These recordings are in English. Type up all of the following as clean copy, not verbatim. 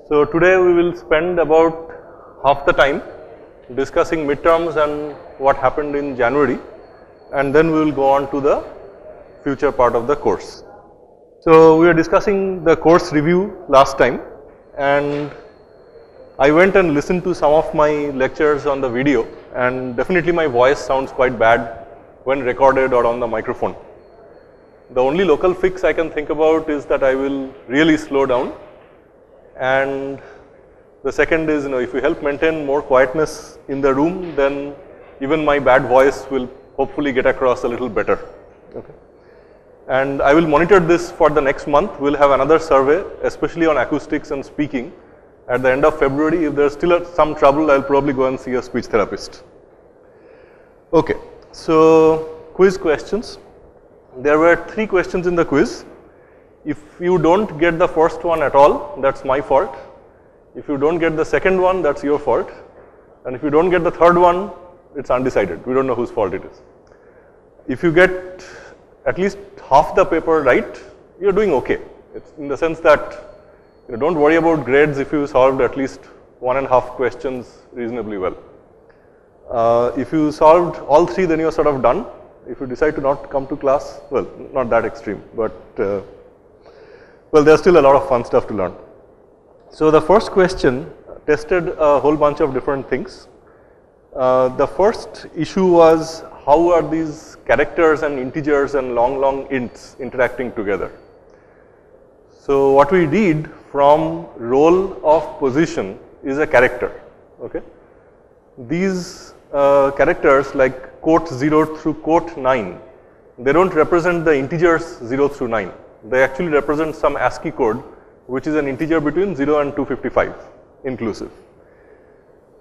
So today we will spend about half the time discussing midterms and what happened in January, and then we will go on to the future part of the course. So we were discussing the course review last time, and I went and listened to some of my lectures on the video, and definitely my voice sounds quite bad when recorded or on the microphone. The only local fix I can think about is that I will really slow down, and the second is, if you help maintain more quietness in the room, then even my bad voice will hopefully get across a little better. Okay. And I will monitor this for the next month. We'll have another survey, especially on acoustics and speaking. At the end of February, if there's still some trouble, I'll probably go and see a speech therapist. Okay, so quiz questions. There were 3 questions in the quiz. If you don't get the first one at all, that's my fault. If you don't get the second one, that's your fault. And if you don't get the third one, it's undecided. We don't know whose fault it is. If you get at least half the paper right, you're doing okay. It's in the sense that don't worry about grades if you solved at least 1.5 questions reasonably well. If you solved all 3, then you're sort of done. If you decide to not come to class, well, not that extreme, but well, there's still a lot of fun stuff to learn. So the first question tested a whole bunch of different things. The first issue was, how are these characters and integers and long ints interacting together? So what we read from role of position is a character. Okay? These characters like quote 0 through quote 9, they don't represent the integers 0 through 9. They actually represent some ASCII code, which is an integer between 0 and 255 inclusive.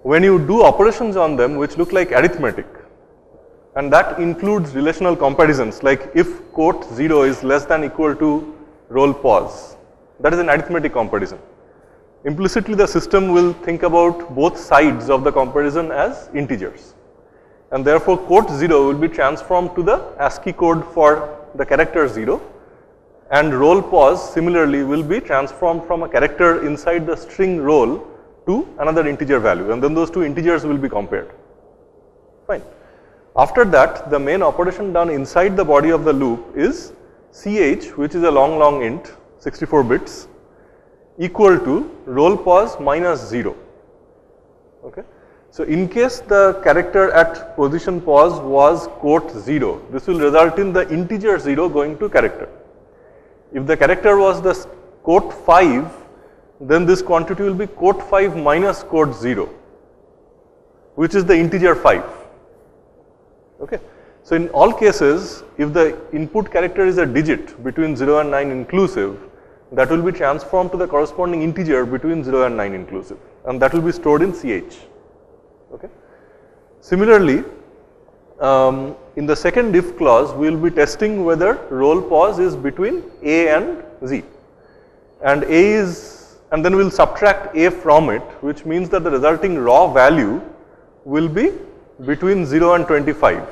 When you do operations on them which look like arithmetic, and that includes relational comparisons, like if quote 0 is less than equal to roll pause, that is an arithmetic comparison. Implicitly, the system will think about both sides of the comparison as integers. And therefore, quote 0 will be transformed to the ASCII code for the character 0, and roll pause similarly will be transformed from a character inside the string roll to another integer value, and then those 2 integers will be compared. Fine. After that, the main operation done inside the body of the loop is ch, which is a long int, 64 bits, equal to roll pause minus 0. Okay. So in case the character at position pause was quote 0, this will result in the integer 0 going to character. If the character was the quote 5, then this quantity will be quote 5 minus quote 0, which is the integer 5. Okay. So in all cases, if the input character is a digit between 0 and 9 inclusive, that will be transformed to the corresponding integer between 0 and 9 inclusive, and that will be stored in ch. Okay. Similarly, in the second if clause, we will be testing whether roll pause is between a and z, and and then we will subtract a from it, which means that the resulting raw value will be between 0 and 25.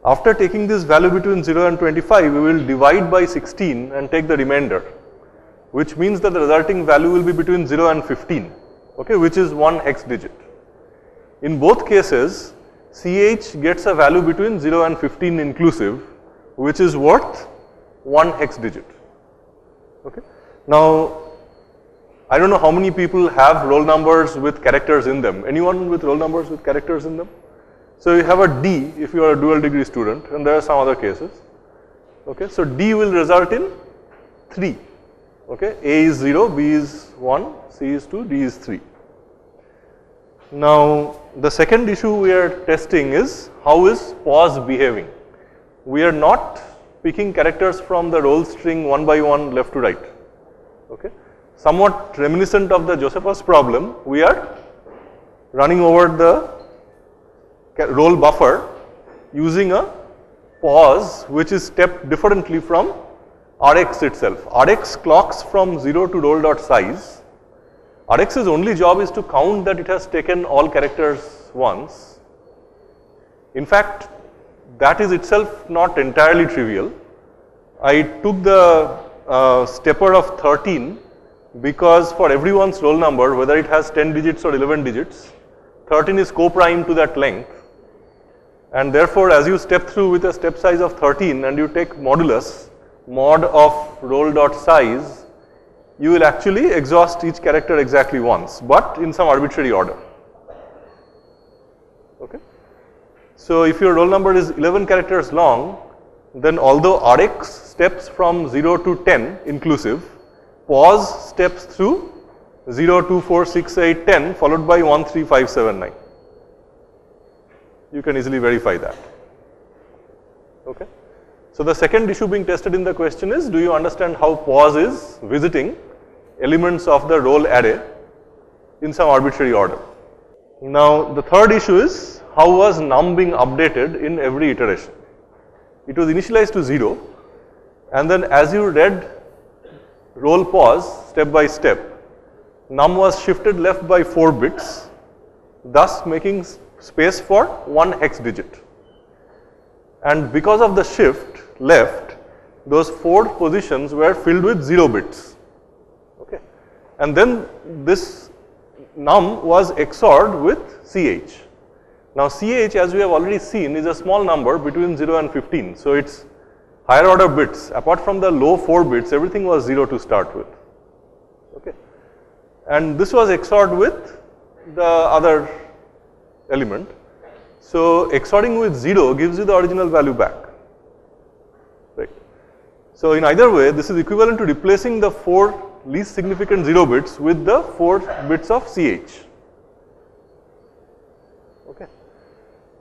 After taking this value between 0 and 25, we will divide by 16 and take the remainder, which means that the resulting value will be between 0 and 15, okay, which is 1 hex digit. In both cases, ch gets a value between 0 and 15 inclusive, which is worth 1 hex digit. Okay. Now, I don't know how many people have roll numbers with characters in them. Anyone with roll numbers with characters in them? So you have a D if you are a dual degree student, and there are some other cases. Okay. So D will result in 3. Okay. A is 0, B is 1, C is 2, D is 3. Now, the second issue we are testing is, how is pause behaving? We are not picking characters from the roll string one by one left to right. Okay. Somewhat reminiscent of the Josephus problem, we are running over the roll buffer using a pause which is stepped differently from Rx itself. Rx clocks from 0 to roll.size. Rx's only job is to count that it has taken all characters once. In fact, that is itself not entirely trivial. I took the stepper of 13 because for everyone's roll number, whether it has 10 digits or 11 digits, 13 is co-prime to that length. And therefore, as you step through with a step size of 13 and you take modulus, mod of roll dot size, you will actually exhaust each character exactly once, but in some arbitrary order. Okay. So if your roll number is 11 characters long, then although Rx steps from 0 to 10 inclusive, pause steps through 0, 2, 4, 6, 8, 10 followed by 1, 3, 5, 7, 9. You can easily verify that. Okay. So the second issue being tested in the question is, do you understand how pause is visiting elements of the roll array in some arbitrary order? Now the third issue is, how was num being updated in every iteration? It was initialized to 0, and then as you read roll pause step by step, num was shifted left by 4 bits, thus making space for 1 hex digit. And because of the shift left, those 4 positions were filled with 0 bits. Okay. And then this num was XORed with CH. Now CH, as we have already seen, is a small number between 0 and 15. So its higher order bits, apart from the low 4 bits, everything was 0 to start with. Okay. And this was XORed with the other element. So XORing with 0 gives you the original value back. Right. So in either way, this is equivalent to replacing the 4 least significant 0 bits with the 4 bits of CH. Okay.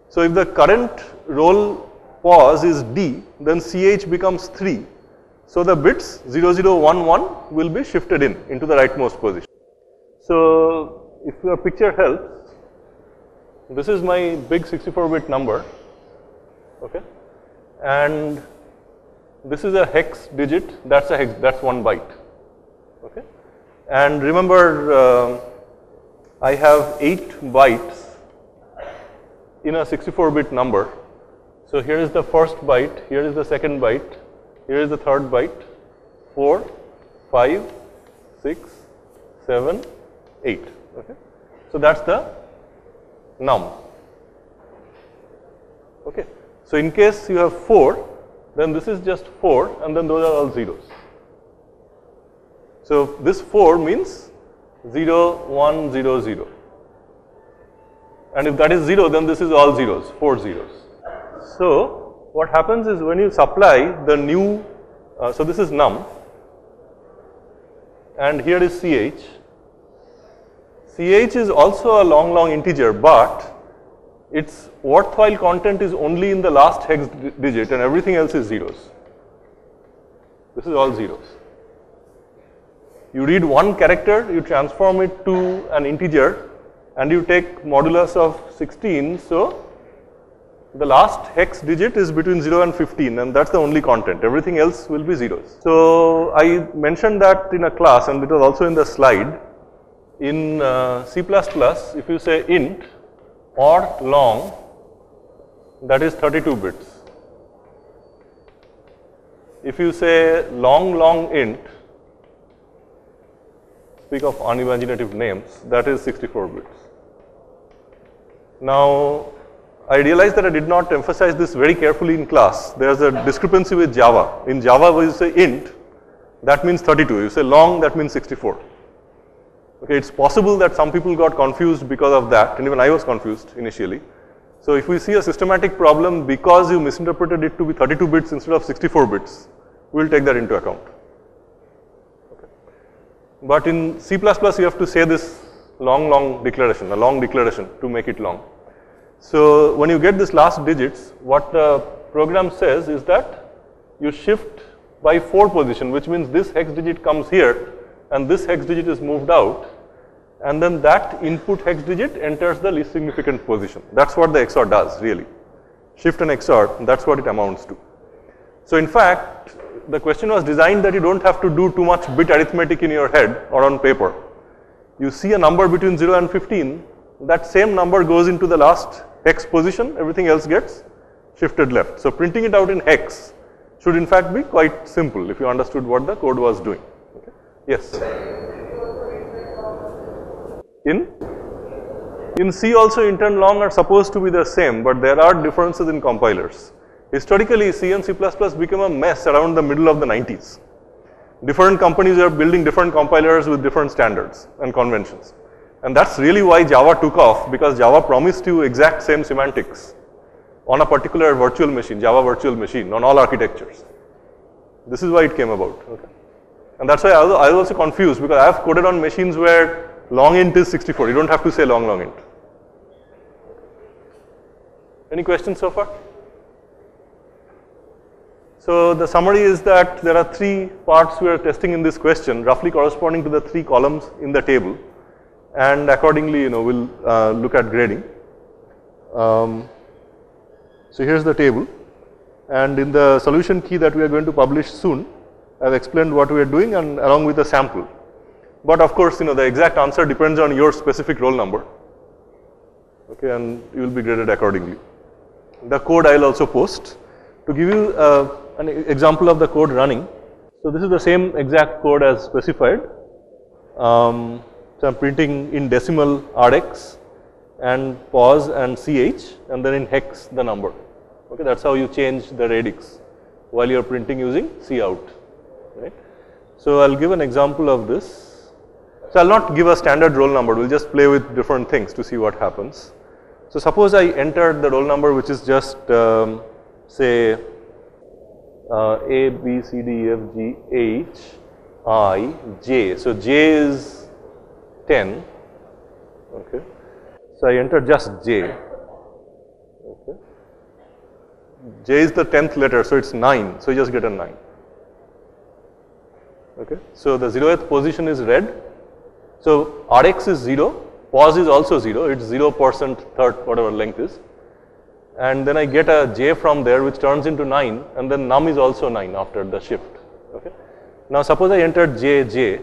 So if the current roll pause is D, then CH becomes 3. So the bits 0, 0, 1, 1 will be shifted into the rightmost position. So if your picture helps, this is my big 64-bit number, okay, and this is a hex digit. That's a hex. That's 1 byte, okay. And remember, I have 8 bytes in a 64-bit number. So here is the first byte. Here is the second byte. Here is the third byte. 4, 5, 6, 7, 8. Okay. So that's the num. Okay. So in case you have 4, then this is just 4, and then those are all zeros. So this 4 means 0, 1, 0, 0. And if that is 0, then this is all zeros, 4 zeros. So what happens is, when you supply the new, so this is num, and here is CH. CH is also a long integer, but its worthwhile content is only in the last hex digit, and everything else is zeros. This is all zeros. You read one character, you transform it to an integer, and you take modulus of 16. So the last hex digit is between 0 and 15, and that's the only content. Everything else will be zeros. So I mentioned that in a class, and it was also in the slide. In C++, if you say int or long, that is 32 bits. If you say long int, speak of unimaginative names, that is 64 bits. Now, I realized that I did not emphasize this very carefully in class. There is a discrepancy with Java. In Java, when you say int, that means 32. You say long, that means 64. Okay, it's possible that some people got confused because of that, and even I was confused initially. So if we see a systematic problem because you misinterpreted it to be 32 bits instead of 64 bits, we'll take that into account. Okay. But in C++, you have to say this long declaration, a long declaration to make it long. So when you get this last digits, what the program says is that you shift by 4 position, which means this hex digit comes here, and this hex digit is moved out, and then that input hex digit enters the least significant position. That's what the XOR does, really. Shift and XOR, that's what it amounts to. So in fact, the question was designed that you don't have to do too much bit arithmetic in your head or on paper. You see a number between 0 and 15, that same number goes into the last hex position, everything else gets shifted left. So printing it out in hex should in fact be quite simple if you understood what the code was doing. Okay. Yes? In C also int and long are supposed to be the same, but there are differences in compilers. Historically, C and C++ became a mess around the middle of the 90s. Different companies are building different compilers with different standards and conventions. And that's really why Java took off, because Java promised you exact same semantics on a particular virtual machine, Java virtual machine, on all architectures. This is why it came about. Okay. And that's why I was also confused, because I have coded on machines where long int is 64. You don't have to say long int. Any questions so far? So the summary is that there are 3 parts we are testing in this question, roughly corresponding to the 3 columns in the table, and accordingly, we'll look at grading. So here's the table, and in the solution key that we are going to publish soon, I've explained what we are doing and along with a sample. But of course, the exact answer depends on your specific roll number. Okay, and you will be graded accordingly. The code I will also post. To give you an example of the code running, so this is the same exact code as specified. So I'm printing in decimal RX and pause and CH, and then in hex the number. Okay, that's how you change the radix while you're printing using cout. Right? So I'll give an example of this. So I'll not give a standard roll number, we'll just play with different things to see what happens. So suppose I entered the roll number, which is just say A, B, C, D, E, F, G, H, I, J. So J is 10. Okay. So I enter just J. Okay. J is the 10th letter, so it's 9. So you just get a 9. Okay. So the 0th position is red. So Rx is 0, pause is also 0, it's 0% third, whatever length is. And then I get a J from there, which turns into 9, and then num is also 9 after the shift. Okay. Now suppose I entered J.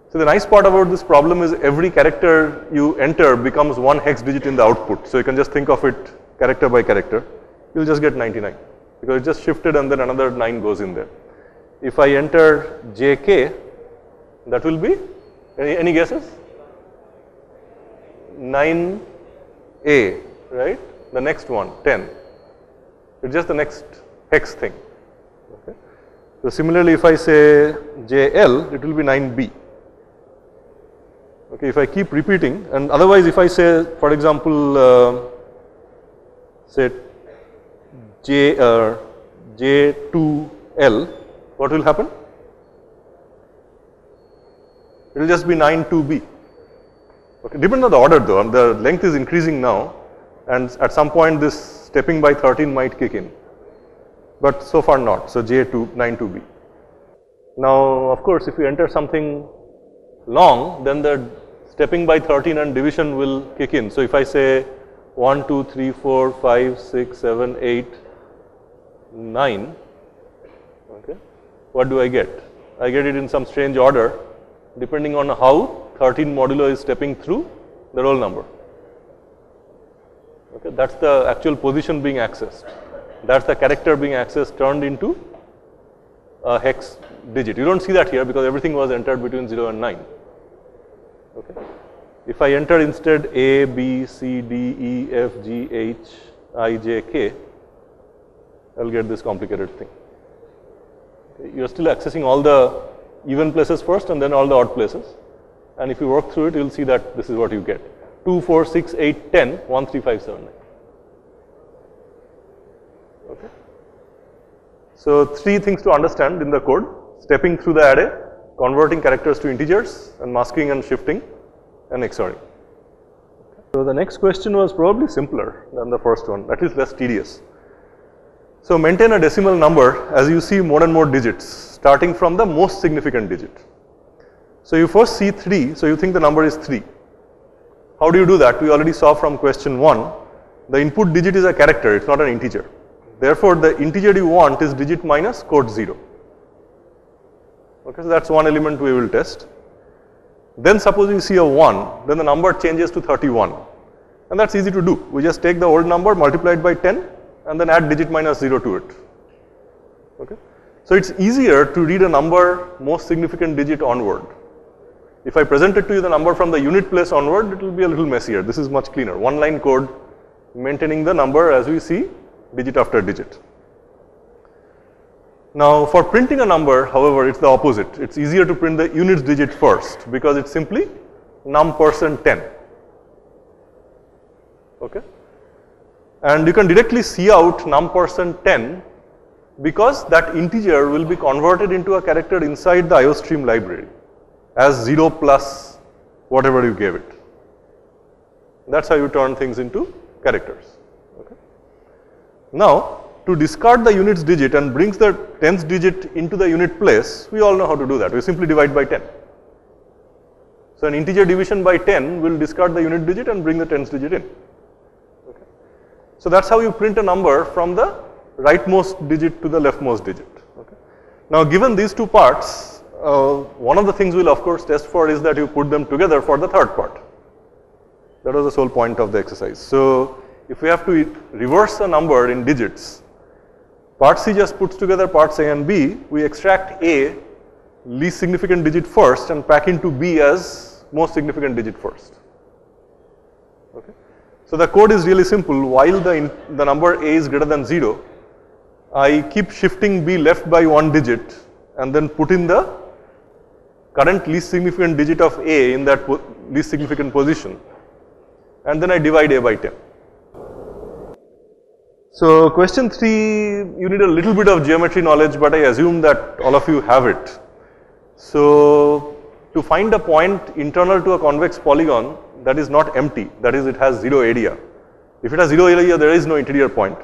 So the nice part about this problem is every character you enter becomes 1 hex digit in the output. So you can just think of it character by character. You'll just get 99 because it just shifted and then another 9 goes in there. If I enter JK, that will be, any guesses? 9A, right? The next one, 10. It's just the next hex thing. Okay. So similarly, if I say JL, it will be 9B. Okay, if I keep repeating, and otherwise if I say, for example, say J2L, what will happen? It will just be 92B. Okay, depends on the order though, and the length is increasing now, and at some point this stepping by 13 might kick in, but so far not. So J2, 92B. Now, of course, if you enter something long, then the stepping by 13 and division will kick in. So if I say 1, 2, 3, 4, 5, 6, 7, 8, 9, okay, what do I get? I get it in some strange order depending on how 13 modulo is stepping through the roll number. Okay, that's the actual position being accessed. That's the character being accessed turned into a hex digit. You don't see that here because everything was entered between 0 and 9. Okay. If I enter instead A, B, C, D, E, F, G, H, I, J, K, I'll get this complicated thing. Okay. You're still accessing all the even places first and then all the odd places. And if you work through it, you'll see that this is what you get. 2, 4, 6, 8, 10, 1, 3, 5, 7, 9. Okay. So 3 things to understand in the code: stepping through the array, converting characters to integers, and masking and shifting and XORing. Okay. So the next question was probably simpler than the first one, at least less tedious. So maintain a decimal number as you see more and more digits, starting from the most significant digit. So you first see 3, so you think the number is 3. How do you do that? We already saw from question 1, the input digit is a character, it's not an integer. Therefore, the integer you want is digit minus code 0. Okay, so that's one element we will test. Then suppose you see a 1, then the number changes to 31. And that's easy to do. We just take the old number, multiply it by 10, and then add digit minus 0 to it. Okay. So it's easier to read a number most significant digit onward. If I present it to you the number from the unit place onward, it will be a little messier. This is much cleaner. One line code maintaining the number as we see digit after digit. Now for printing a number, however, it's the opposite. It's easier to print the units digit first because it's simply num%10. Okay? And you can directly see out num%10 because that integer will be converted into a character inside the IOStream library as 0 plus whatever you gave it. That's how you turn things into characters. Okay? Now, to discard the units digit and brings the tens digit into the unit place, we all know how to do that. We simply divide by 10. So an integer division by 10 will discard the unit digit and bring the tens digit in. Okay? So that's how you print a number from the rightmost digit to the leftmost digit. Okay? Now given these two parts, one of the things we'll of course test for is that you put them together for the third part. That was the sole point of the exercise. So if we have to reverse a number in digits, part C just puts together parts A and B, we extract A, least significant digit first and pack into B as most significant digit first. Okay? So the code is really simple. While the number A is greater than 0, I keep shifting B left by one digit and then put in the current least significant digit of A in that least significant position, and then I divide A by 10. So question 3, you need a little bit of geometry knowledge, but I assume that all of you have it. So to find a point internal to a convex polygon that is not empty, that is it has 0 area. If it has 0 area, there is no interior point.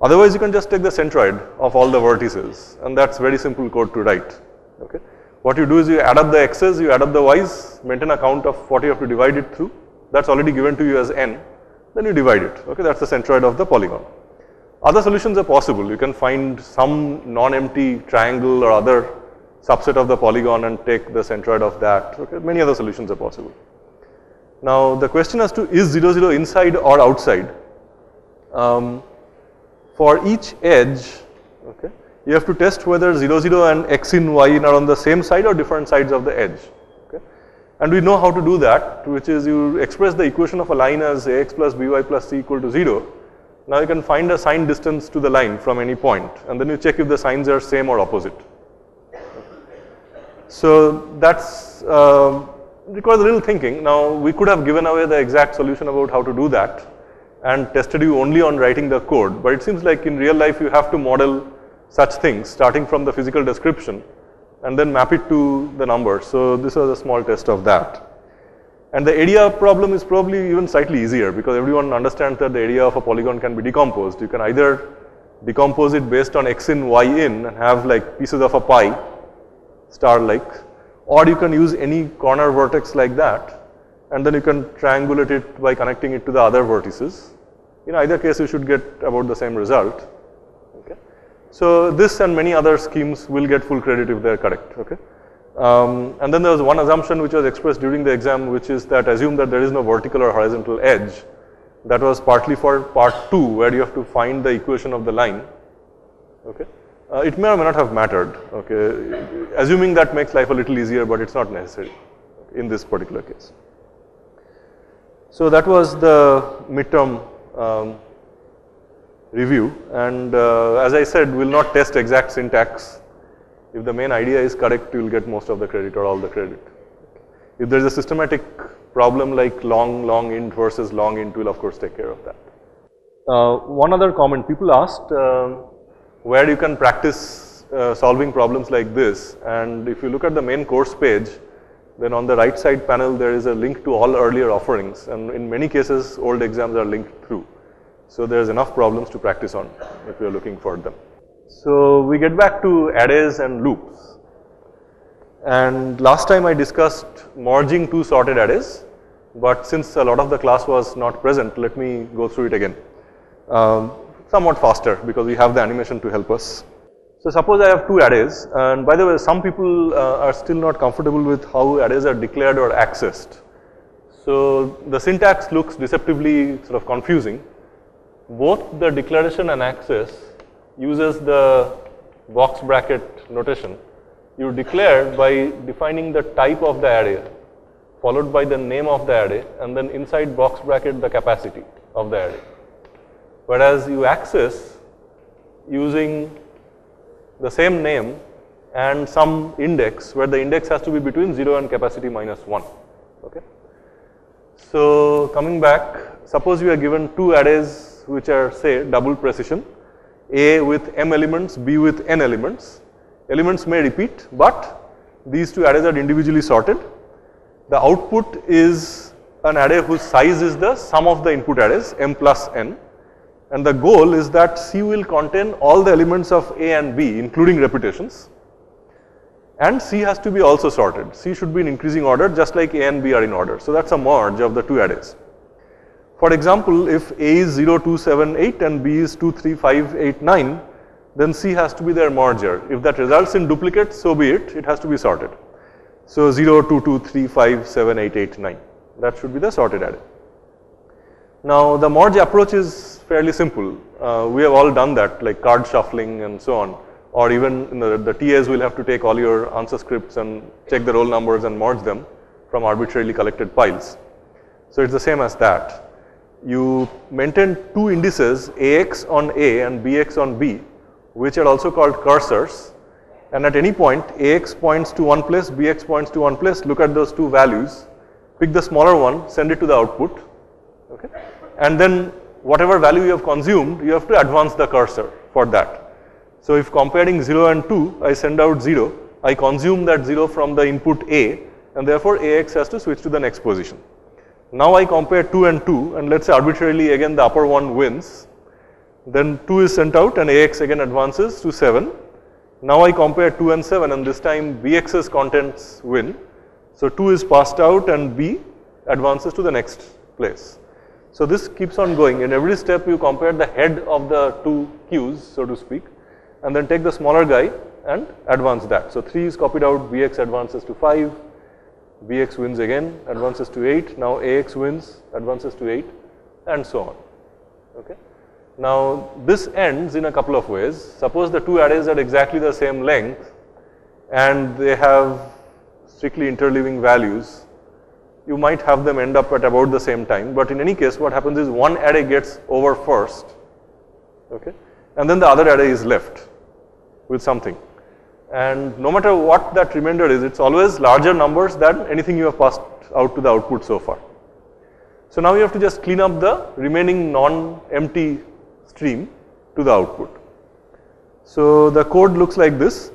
Otherwise, you can just take the centroid of all the vertices, and that's very simple code to write. Okay? What you do is you add up the x's, you add up the y's, maintain a count of what you have to divide it through. That's already given to you as n. Then you divide it. Okay? That's the centroid of the polygon. Other solutions are possible. You can find some non-empty triangle or other subset of the polygon and take the centroid of that. Okay? Many other solutions are possible. Now the question as to is 0, 0 inside or outside? For each edge, okay, you have to test whether 0, 0 and x in y in are on the same side or different sides of the edge. Okay? And we know how to do that, which is you express the equation of a line as ax plus by plus c equal to 0. Now you can find a sign distance to the line from any point, and then you check if the signs are same or opposite. So that's requires a little thinking. Now we could have given away the exact solution about how to do that and tested you only on writing the code, but it seems like in real life you have to model such things starting from the physical description and then map it to the number. So this was a small test of that. And the area problem is probably even slightly easier because everyone understands that the area of a polygon can be decomposed. You can either decompose it based on x in, y in and have like pieces of a pie, star like, or you can use any corner vertex like that and then you can triangulate it by connecting it to the other vertices. In either case you should get about the same result. Okay. So this and many other schemes will get full credit if they are correct. Okay. And then there was one assumption which was expressed during the exam, which is that assume that there is no vertical or horizontal edge. That was partly for part 2 where you have to find the equation of the line. Okay. It may or may not have mattered. Okay. Assuming that makes life a little easier, but it's not necessary in this particular case. So that was the midterm review, and as I said, we'll not test exact syntax. If the main idea is correct, you'll get most of the credit or all the credit. If there is a systematic problem like long int versus long int, we'll of course take care of that. One other comment, people asked where you can practice solving problems like this, and if you look at the main course page, then on the right side panel there is a link to all earlier offerings, and in many cases old exams are linked through. So there's enough problems to practice on if you're looking for them. So we get back to arrays and loops. And last time I discussed merging two sorted arrays, but since a lot of the class was not present, let me go through it again. Somewhat faster because we have the animation to help us. So suppose I have two arrays, and by the way, some people are still not comfortable with how arrays are declared or accessed. So the syntax looks deceptively sort of confusing. Both the declaration and access uses the box bracket notation. You declare by defining the type of the array. followed by the name of the array, and then inside box bracket the capacity of the array. Whereas you access using the same name and some index, where the index has to be between 0 and capacity minus 1. Okay. So coming back, suppose you are given two arrays which are, say, double precision, A with m elements, B with n elements. Elements may repeat, but these two arrays are individually sorted. The output is an array whose size is the sum of the input arrays, m plus n. And the goal is that C will contain all the elements of A and B, including repetitions. And C has to be also sorted. C should be in increasing order, just like A and B are in order. So that's a merge of the two arrays. For example, if A is 0, 2, 7, 8 and B is 2, 3, 5, 8, 9, then C has to be their merger. If that results in duplicates, so be it, it has to be sorted. So 0, 2, 2, 3, 5, 7, 8, 8, 9. That should be the sorted array. Now the merge approach is fairly simple. We have all done that, like card shuffling and so on. Or even in the TAs will have to take all your answer scripts and check the roll numbers and merge them from arbitrarily collected piles. So it's the same as that. You maintain two indices, AX on A and BX on B, which are also called cursors. And at any point, AX points to one place, BX points to one place, look at those two values, pick the smaller one, send it to the output, okay? And then whatever value you have consumed, you have to advance the cursor for that. So if comparing 0 and 2, I send out 0, I consume that 0 from the input A, and therefore AX has to switch to the next position. Now I compare 2 and 2, and let's say arbitrarily again the upper one wins. Then 2 is sent out and AX again advances to 7. Now I compare 2 and 7, and this time BX's contents win. So 2 is passed out and B advances to the next place. So this keeps on going. In every step you compare the head of the two queues, so to speak, and then take the smaller guy and advance that. So 3 is copied out, BX advances to 5, BX wins again, advances to 8, now AX wins, advances to 8, and so on. Okay. Now this ends in a couple of ways. Suppose the two arrays are exactly the same length and they have strictly interleaving values, you might have them end up at about the same time, but in any case what happens is one array gets over first, okay, and then the other array is left with something. And no matter what that remainder is, it's always larger numbers than anything you have passed out to the output so far. So now you have to just clean up the remaining non-empty stream to the output. So the code looks like this.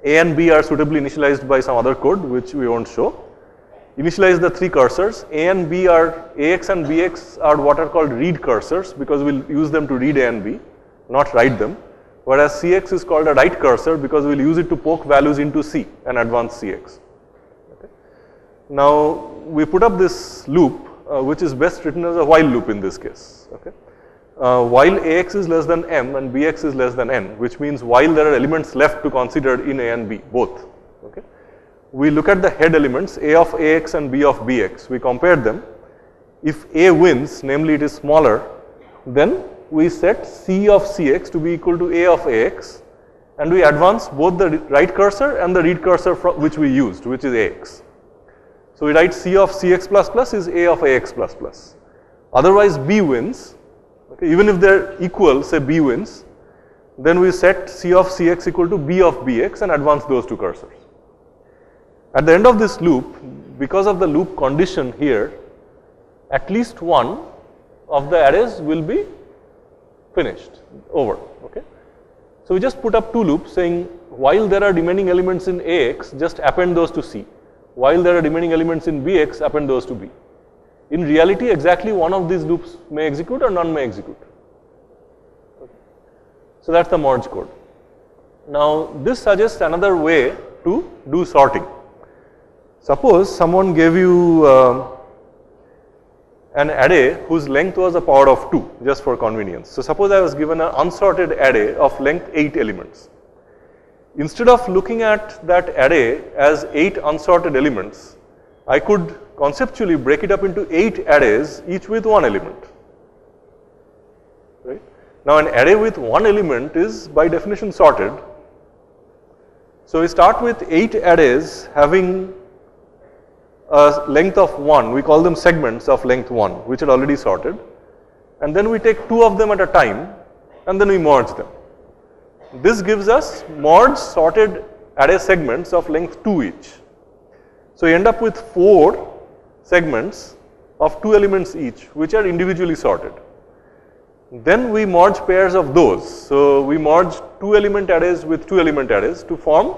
A and B are suitably initialized by some other code which we won't show. Initialize the three cursors. A and B are, AX and BX are what are called read cursors because we'll use them to read A and B, not write them. Whereas CX is called a write cursor because we'll use it to poke values into C and advance CX. Okay. Now we put up this loop which is best written as a while loop in this case. Okay. While AX is less than M and BX is less than N, which means while there are elements left to consider in A and B, both. Okay. We look at the head elements A of AX and B of BX, we compare them. If A wins, namely it is smaller, then we set C of CX to be equal to A of AX, and we advance both the write cursor and the read cursor which we used, which is AX. So we write C of CX plus plus is A of AX plus plus. Otherwise B wins, okay, even if they're equal, say B wins, then we set C of CX equal to B of BX and advance those two cursors. At the end of this loop, because of the loop condition here, at least one of the arrays will be finished, over, okay. So we just put up two loops saying while there are remaining elements in AX, just append those to C. While there are remaining elements in BX, append those to B. In reality, exactly one of these loops may execute or none may execute. Okay. So that's the merge code. Now this suggests another way to do sorting. Suppose someone gave you an array whose length was a power of 2, just for convenience. So suppose I was given an unsorted array of length 8 elements. Instead of looking at that array as 8 unsorted elements, I could conceptually break it up into 8 arrays, each with one element. Right? Now an array with one element is by definition sorted. So we start with 8 arrays having a length of 1, we call them segments of length 1, which are already sorted. And then we take 2 of them at a time, and then we merge them. This gives us merged sorted array segments of length 2 each. So you end up with 4 segments of 2 elements each, which are individually sorted. Then we merge pairs of those. So we merge 2 element arrays with 2 element arrays to form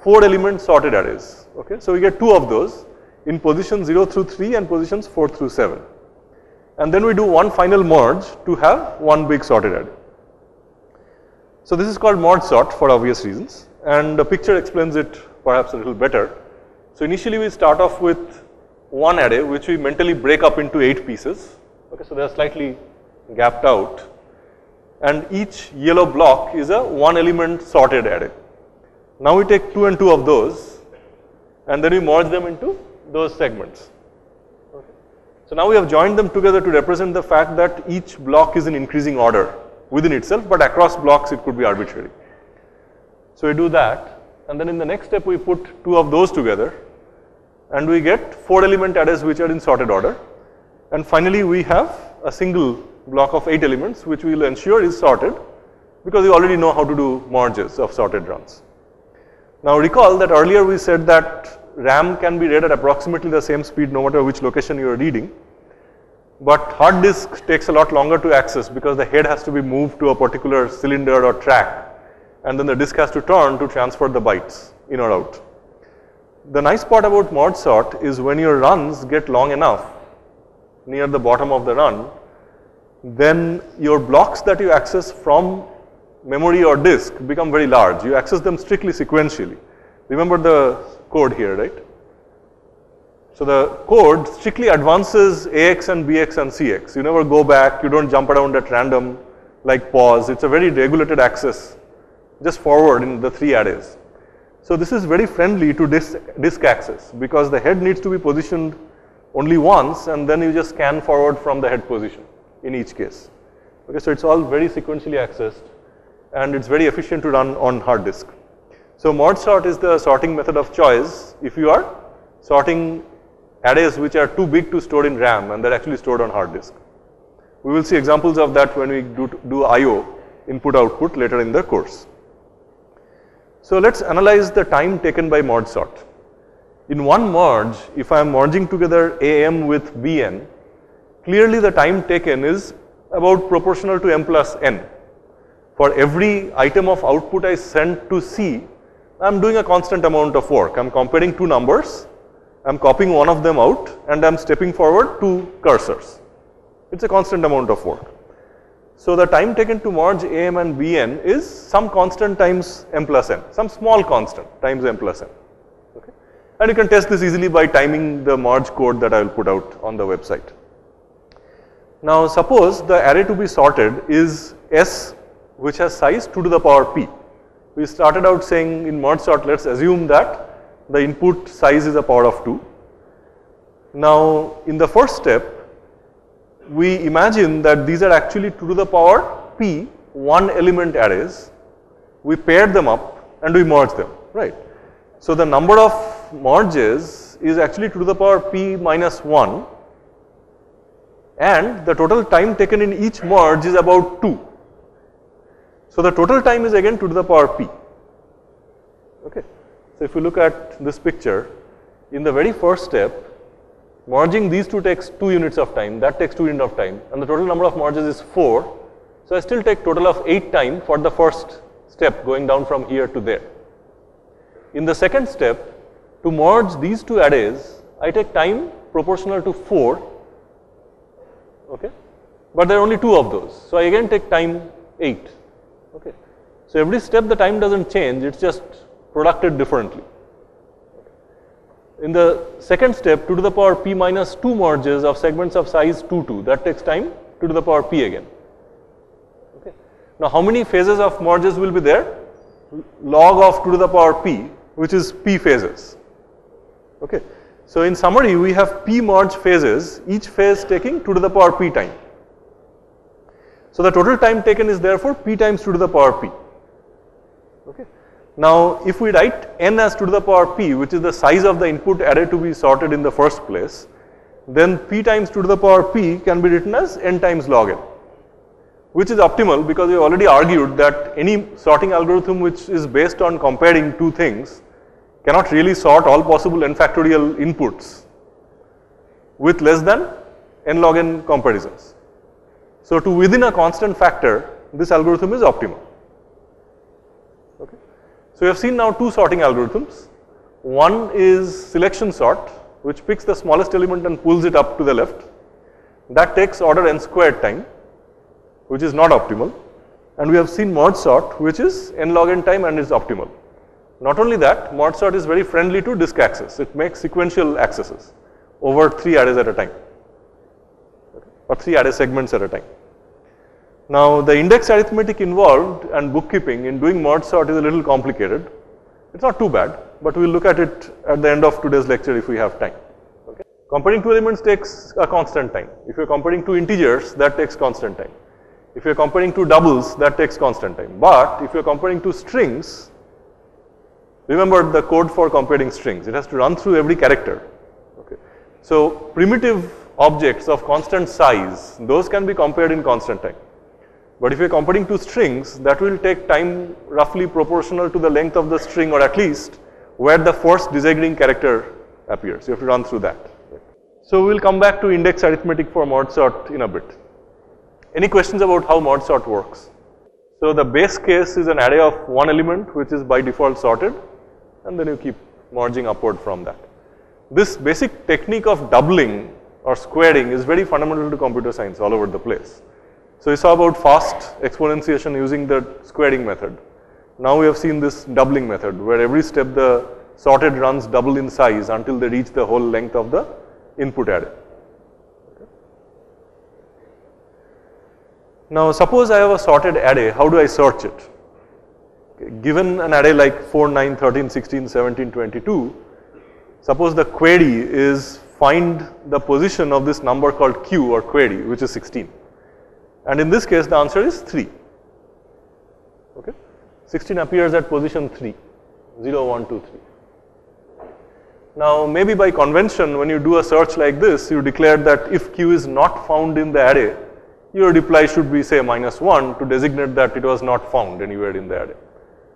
4 element sorted arrays. Okay, so we get 2 of those in position 0 through 3 and positions 4 through 7. And then we do one final merge to have one big sorted array. So this is called merge sort for obvious reasons, and the picture explains it perhaps a little better. So initially we start off with one array which we mentally break up into 8 pieces. Okay, so they are slightly gapped out, and each yellow block is a 1 element sorted array. Now we take 2 and 2 of those, and then we merge them into those segments. Okay. So now we have joined them together to represent the fact that each block is in increasing order within itself, but across blocks it could be arbitrary. So we do that, and then in the next step we put 2 of those together, and we get 4 element arrays which are in sorted order. And finally we have a single block of 8 elements which we will ensure is sorted, because we already know how to do merges of sorted runs. Now recall that earlier we said that RAM can be read at approximately the same speed no matter which location you are reading. But hard disk takes a lot longer to access because the head has to be moved to a particular cylinder or track, and then the disk has to turn to transfer the bytes in or out. The nice part about merge sort is when your runs get long enough near the bottom of the run, then your blocks that you access from memory or disk become very large. You access them strictly sequentially. Remember the code here, right? So the code strictly advances AX and BX and CX. You never go back, you don't jump around at random like pause. It's a very regulated access, just forward in the 3 arrays. So this is very friendly to disk access, because the head needs to be positioned only once, and then you just scan forward from the head position in each case. Okay, so it's all very sequentially accessed, and it's very efficient to run on hard disk. So merge sort is the sorting method of choice if you are sorting arrays which are too big to store in RAM and they're actually stored on hard disk. We will see examples of that when we do I/O, input output, later in the course. So let's analyze the time taken by merge sort. In one merge, if I am merging together AM with BN, clearly the time taken is about proportional to M plus N. For every item of output I send to C, I am doing a constant amount of work. I am comparing 2 numbers, I am copying one of them out, and I am stepping forward 2 cursors. It's a constant amount of work. So the time taken to merge AM and BN is some constant times M plus N, some small constant times M plus N. Okay? And you can test this easily by timing the merge code that I will put out on the website. Now suppose the array to be sorted is S, which has size 2 to the power P. We started out saying in merge sort, let's assume that the input size is a power of 2. Now in the first step, we imagine that these are actually 2 to the power P 1 element arrays. We pair them up and we merge them, right? So the number of merges is actually 2 to the power P minus 1, and the total time taken in each merge is about 2. So the total time is again 2 to the power P. Okay. So if you look at this picture, in the very first step, merging these two takes 2 units of time, that takes 2 units of time, and the total number of merges is 4. So I still take total of 8 time for the first step going down from here to there. In the second step, to merge these 2 arrays, I take time proportional to 4, okay, but there are only 2 of those. So I again take time 8. Okay. So every step the time doesn't change, it's just producted differently. In the second step, 2 to the power P minus 2 merges of segments of size 2, 2. That takes time 2 to the power P again. Okay. Now how many phases of merges will be there? Log of 2 to the power P, which is P phases. Okay. So in summary, we have P merge phases, each phase taking 2 to the power P time. So the total time taken is therefore P times 2 to the power P. Okay. Now, if we write n as to the power p, which is the size of the input array to be sorted in the first place, then p times 2 to the power p can be written as n times log n, which is optimal because we already argued that any sorting algorithm which is based on comparing two things cannot really sort all possible n factorial inputs with less than n log n comparisons. So, to within a constant factor, this algorithm is optimal. Okay. So, we have seen now two sorting algorithms. One is selection sort, which picks the smallest element and pulls it up to the left. That takes order n squared time, which is not optimal. And we have seen merge sort, which is n log n time and is optimal. Not only that, merge sort is very friendly to disk access. It makes sequential accesses over 3 arrays at a time, or 3 array segments at a time. Now, the index arithmetic involved and bookkeeping in doing merge sort is a little complicated. It's not too bad, but we'll look at it at the end of today's lecture if we have time. Okay. Comparing two elements takes a constant time. If you're comparing two integers, that takes constant time. If you're comparing two doubles, that takes constant time. But if you're comparing two strings, remember the code for comparing strings. It has to run through every character. Okay. So, primitive objects of constant size, those can be compared in constant time. But if you're comparing two strings, that will take time roughly proportional to the length of the string, or at least where the first disagreeing character appears. You have to run through that. So, we will come back to index arithmetic for merge sort in a bit. Any questions about how merge sort works? So, the base case is an array of one element which is by default sorted, and then you keep merging upward from that. This basic technique of doubling or squaring is very fundamental to computer science all over the place. So, we saw about fast exponentiation using the squaring method. Now, we have seen this doubling method where every step the sorted runs double in size until they reach the whole length of the input array. Okay. Now, suppose I have a sorted array, how do I search it? Okay. Given an array like 4, 9, 13, 16, 17, 22, suppose the query is find the position of this number called q or query, which is 16. And in this case, the answer is 3. Okay. 16 appears at position 3, 0, 1, 2, 3. Now, maybe by convention, when you do a search like this, you declare that if q is not found in the array, your reply should be say -1 to designate that it was not found anywhere in the array.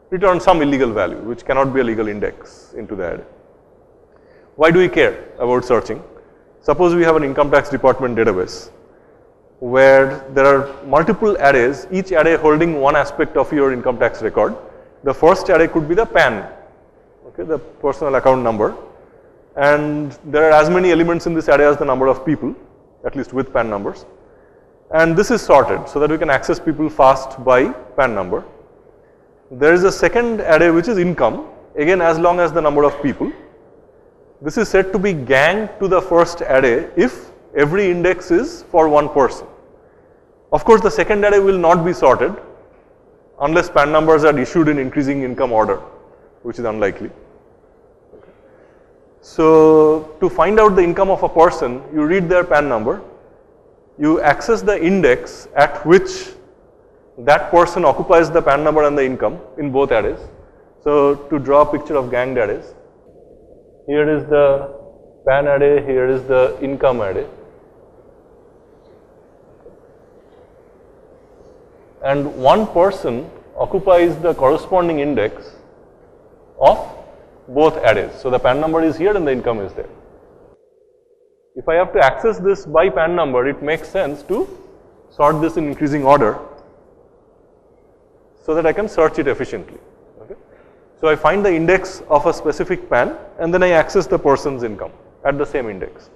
Return some illegal value, which cannot be a legal index into the array. Why do we care about searching? Suppose we have an income tax department database where there are multiple arrays, each array holding one aspect of your income tax record. The first array could be the PAN, okay, the personal account number, and there are as many elements in this array as the number of people, at least with PAN numbers. And this is sorted so that we can access people fast by PAN number. There is a second array which is income, again as long as the number of people. This is said to be gang to the first array if every index is for one person. Of course, the second array will not be sorted unless PAN numbers are issued in increasing income order, which is unlikely. Okay. So, to find out the income of a person, you read their PAN number, you access the index at which that person occupies the PAN number and the income in both arrays. So, to draw a picture of ganged arrays, here is the PAN array, here is the income array. And one person occupies the corresponding index of both arrays. So, the PAN number is here and the income is there. If I have to access this by PAN number, it makes sense to sort this in increasing order so that I can search it efficiently. Okay. So, I find the index of a specific PAN and then I access the person's income at the same index.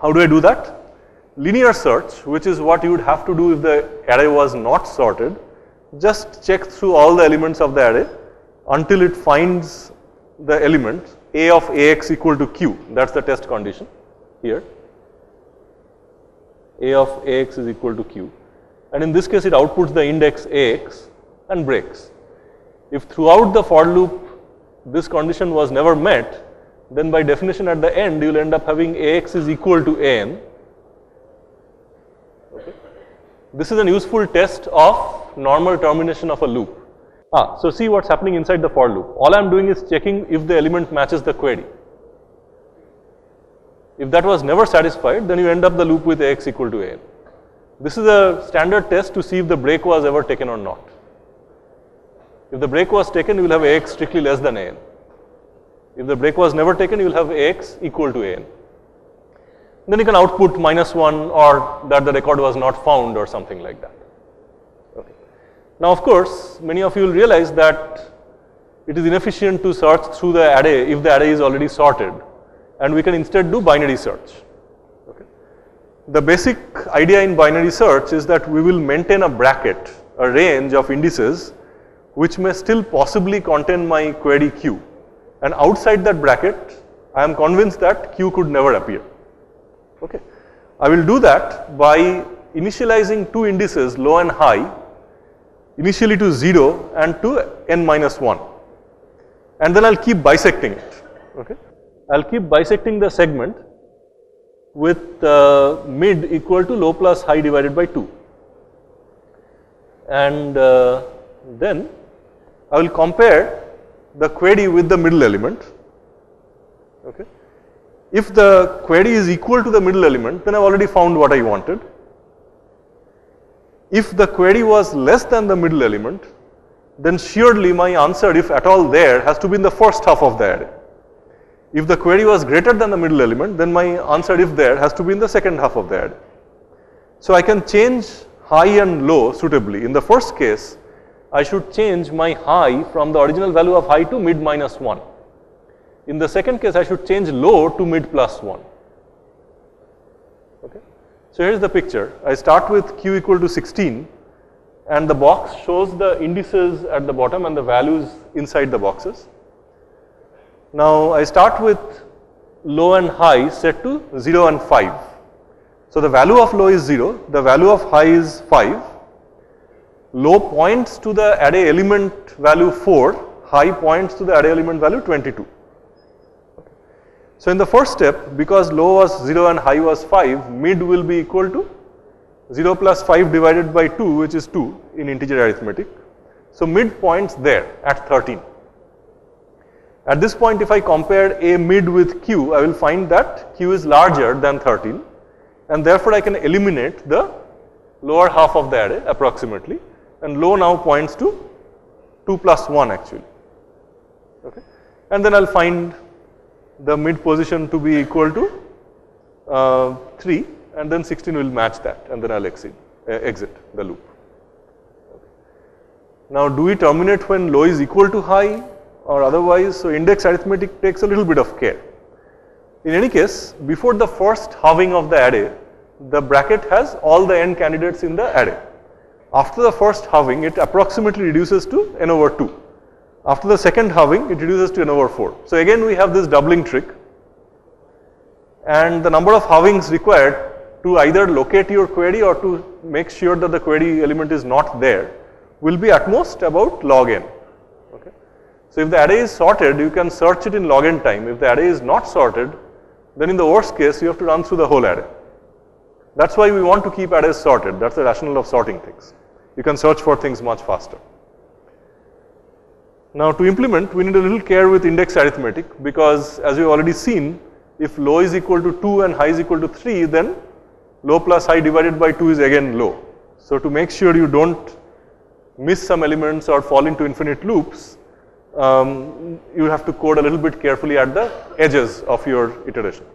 How do I do that? Linear search, which is what you would have to do if the array was not sorted, just check through all the elements of the array until it finds the element a of ax equal to q. That is the test condition here. A of ax is equal to q. And in this case, it outputs the index ax and breaks. If throughout the for loop this condition was never met, then by definition at the end you will end up having ax is equal to an. Okay. This is a useful test of normal termination of a loop. So see what's happening inside the for loop. All I'm doing is checking if the element matches the query. If that was never satisfied, then you end up the loop with Ax equal to An. This is a standard test to see if the break was ever taken or not. If the break was taken, you will have Ax strictly less than An. If the break was never taken, you will have Ax equal to An. Then you can output -1 or that the record was not found or something like that. Okay. Now, of course, many of you will realize that it is inefficient to search through the array if the array is already sorted, and we can instead do binary search. Okay. The basic idea in binary search is that we will maintain a bracket, a range of indices which may still possibly contain my query q, and outside that bracket I am convinced that q could never appear. Okay. I will do that by initializing two indices low and high, initially to 0 and to n minus 1, and then I'll keep bisecting it. Okay. I'll keep bisecting the segment with mid equal to low plus high divided by 2, and then I will compare the query with the middle element. Okay. If the query is equal to the middle element, then I've already found what I wanted. If the query was less than the middle element, then surely my answer, if at all there, has to be in the first half of the array. If the query was greater than the middle element, then my answer, if there, has to be in the second half of the array. So I can change high and low suitably. In the first case, I should change my high from the original value of high to mid minus 1. In the second case, I should change low to mid plus 1. Okay. So here is the picture. I start with q equal to 16, and the box shows the indices at the bottom and the values inside the boxes. Now I start with low and high set to 0 and 5. So the value of low is 0, the value of high is 5. Low points to the array element value 4, high points to the array element value 22. So in the first step, because low was 0 and high was 5, mid will be equal to 0 plus 5 divided by 2, which is 2 in integer arithmetic. So mid points there at 13. At this point, if I compare a mid with q, I will find that q is larger than 13, and therefore I can eliminate the lower half of the array approximately, and low now points to 2 plus 1 actually. Okay. And then I'll find the mid position to be equal to 3, and then 16 will match that, and then I'll exit the loop. Okay. Now, do we terminate when low is equal to high or otherwise? So index arithmetic takes a little bit of care. In any case, before the first halving of the array, the bracket has all the n candidates in the array. After the first halving, it approximately reduces to n over 2. After the second halving, it reduces to n over 4. So again, we have this doubling trick, and the number of halvings required to either locate your query or to make sure that the query element is not there will be at most about log n. Okay. So if the array is sorted, you can search it in log n time. If the array is not sorted, then in the worst case, you have to run through the whole array. That's why we want to keep arrays sorted. That's the rationale of sorting things. You can search for things much faster. Now to implement, we need a little care with index arithmetic, because as we've already seen, if low is equal to 2 and high is equal to 3, then low plus high divided by 2 is again low. So to make sure you don't miss some elements or fall into infinite loops, you have to code a little bit carefully at the edges of your iteration.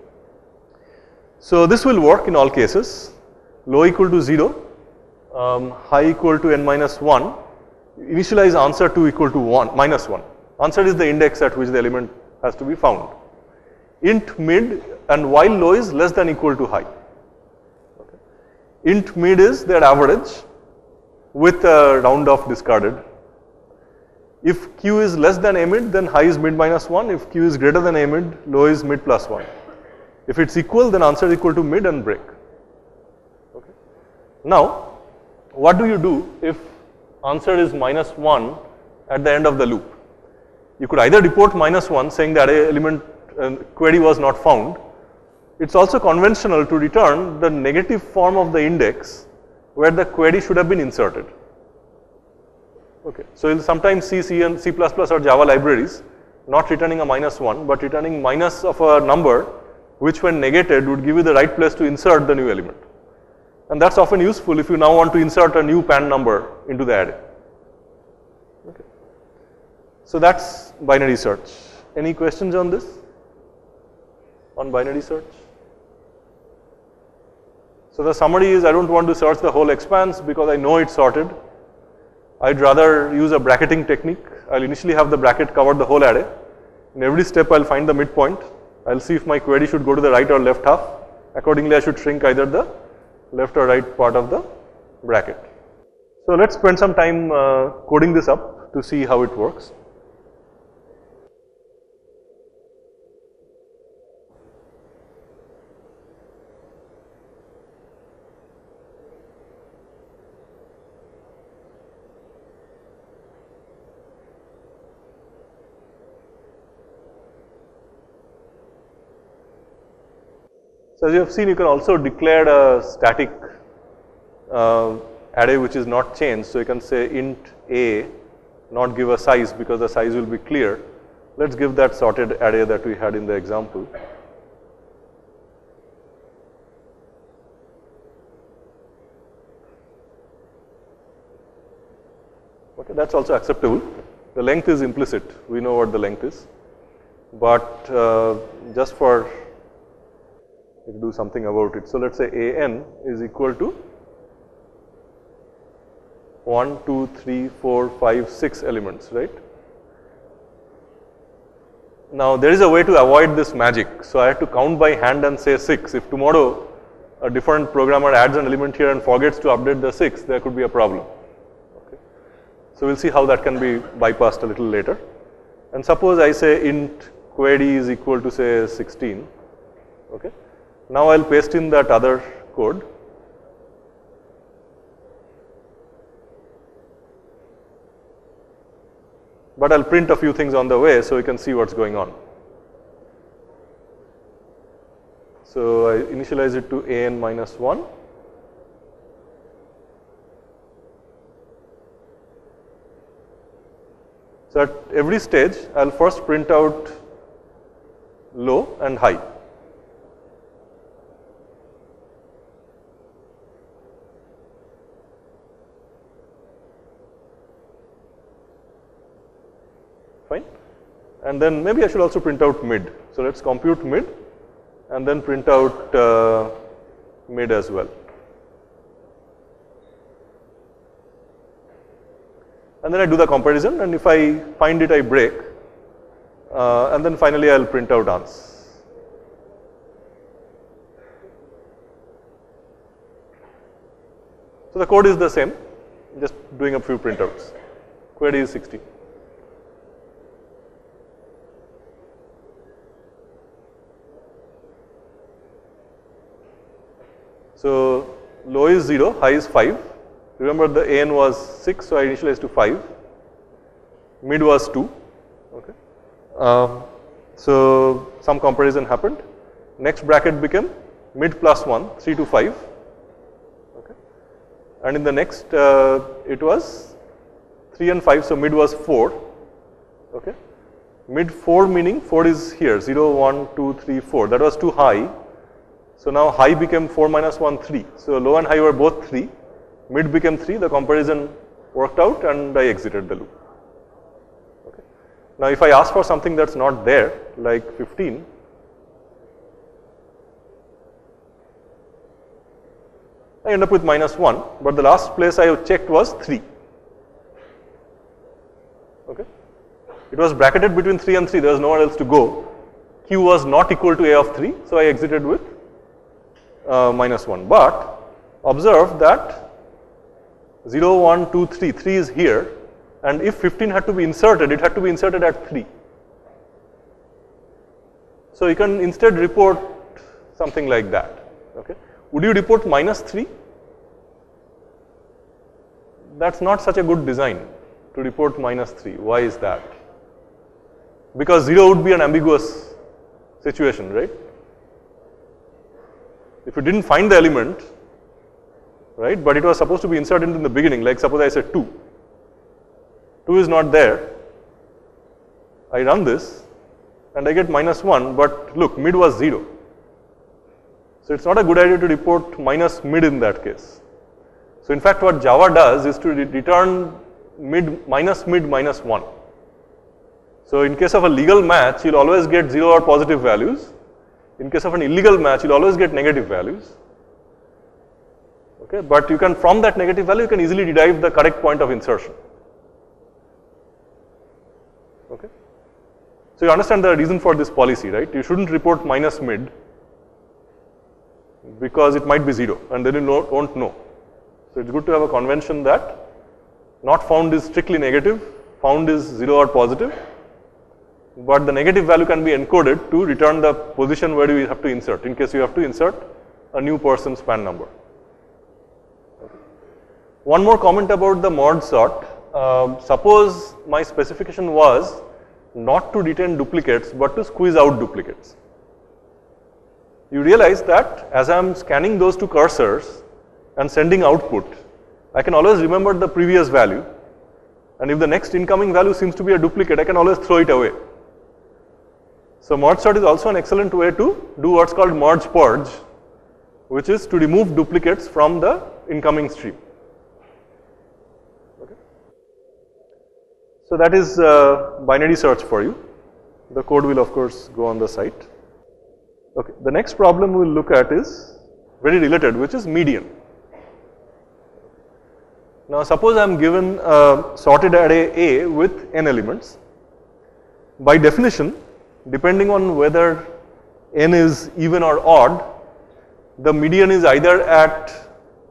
So this will work in all cases. Low equal to 0, high equal to n minus 1, initialize answer 2 equal to 1 minus 1. Answer is the index at which the element has to be found. Int mid, and while low is less than equal to high. Okay. Int mid is their average with a round off discarded. If q is less than a mid, then high is mid minus 1. If q is greater than a mid, low is mid plus 1. If it's equal, then answer is equal to mid and break. Okay. Now, what do you do if answer is minus 1 at the end of the loop? You could either report minus 1 saying the array element query was not found. It's also conventional to return the negative form of the index where the query should have been inserted. Okay. So you'll sometimes see C and C++ or Java libraries not returning a -1, but returning minus of a number which when negated would give you the right place to insert the new element. And that's often useful if you now want to insert a new pan number into the array. Okay. So that's binary search. Any questions on this? On binary search? So the summary is I don't want to search the whole expanse because I know it's sorted. I'd rather use a bracketing technique. I'll initially have the bracket cover the whole array. In every step I'll find the midpoint. I'll see if my query should go to the right or left half. Accordingly I should shrink either the left or right part of the bracket. So let's spend some time coding this up to see how it works. So as you have seen, you can also declare a static array which is not changed. So you can say int a, not give a size because the size will be clear. Let's give that sorted array that we had in the example. Okay, that's also acceptable. The length is implicit. We know what the length is. But just for do something about it. So let's say an is equal to 1, 2, 3, 4, 5, 6 elements, right? Now there is a way to avoid this magic. So I have to count by hand and say 6. If tomorrow a different programmer adds an element here and forgets to update the 6, there could be a problem. Okay. So we'll see how that can be bypassed a little later. And suppose I say int query is equal to say 16. Okay. Now I'll paste in that other code. But I'll print a few things on the way so you can see what's going on. So I initialize it to an minus 1. So at every stage, I'll first print out low and high. Fine. And then maybe I should also print out mid. So let's compute mid and then print out mid as well. And then I do the comparison, and if I find it, I break. And then finally I'll print out ans. So the code is the same, just doing a few printouts. Query is 60. So low is 0, high is 5. Remember the an was 6, so I initialized to 5. Mid was 2. Okay. So some comparison happened. Next bracket became mid plus 1, 3 to 5. Okay. And in the next it was 3 and 5, so mid was 4. Okay. Mid 4 meaning 4 is here, 0, 1, 2, 3, 4. That was too high. So now high became 4 minus 1, 3. So low and high were both 3. Mid became 3. The comparison worked out and I exited the loop. Okay. Now if I ask for something that's not there, like 15, I end up with minus 1, but the last place I checked was 3. Okay. It was bracketed between 3 and 3, there was nowhere else to go. Q was not equal to A of 3, so I exited with minus 1. But observe that 0, 1, 2, 3, 3 is here, and if 15 had to be inserted, it had to be inserted at 3. So you can instead report something like that. Okay. Would you report minus 3? That's not such a good design to report minus 3. Why is that? Because 0 would be an ambiguous situation, right? If you didn't find the element, right, but it was supposed to be inserted in the beginning, like suppose I said 2. 2 is not there. I run this and I get -1, but look, mid was 0. So it's not a good idea to report minus mid in that case. So in fact, what Java does is to return minus mid minus 1. So in case of a legal match, you'll always get 0 or positive values. In case of an illegal match, you'll always get negative values. Okay, but you can, from that negative value, you can easily derive the correct point of insertion. Okay. So you understand the reason for this policy, right? You shouldn't report minus mid because it might be 0 and then you won't know. So it's good to have a convention that not found is strictly negative, found is 0 or positive, but the negative value can be encoded to return the position where you have to insert, in case you have to insert a new person's PAN number. Okay. One more comment about the mod sort. Suppose my specification was not to retain duplicates, but to squeeze out duplicates. You realize that as I am scanning those two cursors and sending output, I can always remember the previous value, and if the next incoming value seems to be a duplicate, I can always throw it away. So mod sort is also an excellent way to do what's called merge purge, which is to remove duplicates from the incoming stream. Okay. So that is binary search for you. The code will of course go on the site. Okay. The next problem we will look at is very related, which is median. Now suppose I am given a sorted array A with n elements. By definition, depending on whether n is even or odd, the median is either at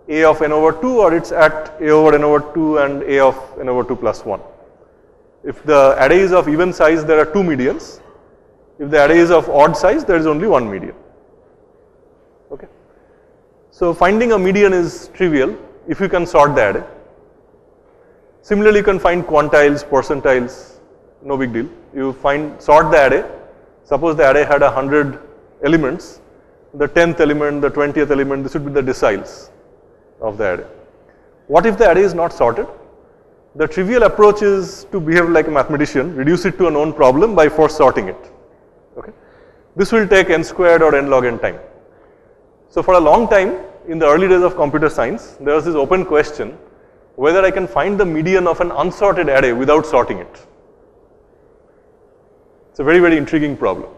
A of n over 2 or it's at A over n over 2 and A of n over 2 plus 1. If the array is of even size, there are 2 medians. If the array is of odd size, there is only 1 median. Okay. So finding a median is trivial if you can sort the array. Similarly, you can find quantiles, percentiles, no big deal. You sort the array. Suppose the array had 100 elements, the 10th element, the 20th element, this would be the deciles of the array. What if the array is not sorted? The trivial approach is to behave like a mathematician, reduce it to a known problem by force sorting it. Okay. This will take n squared or n log n time. So for a long time, in the early days of computer science, there was this open question whether I can find the median of an unsorted array without sorting it. It's a very, very intriguing problem.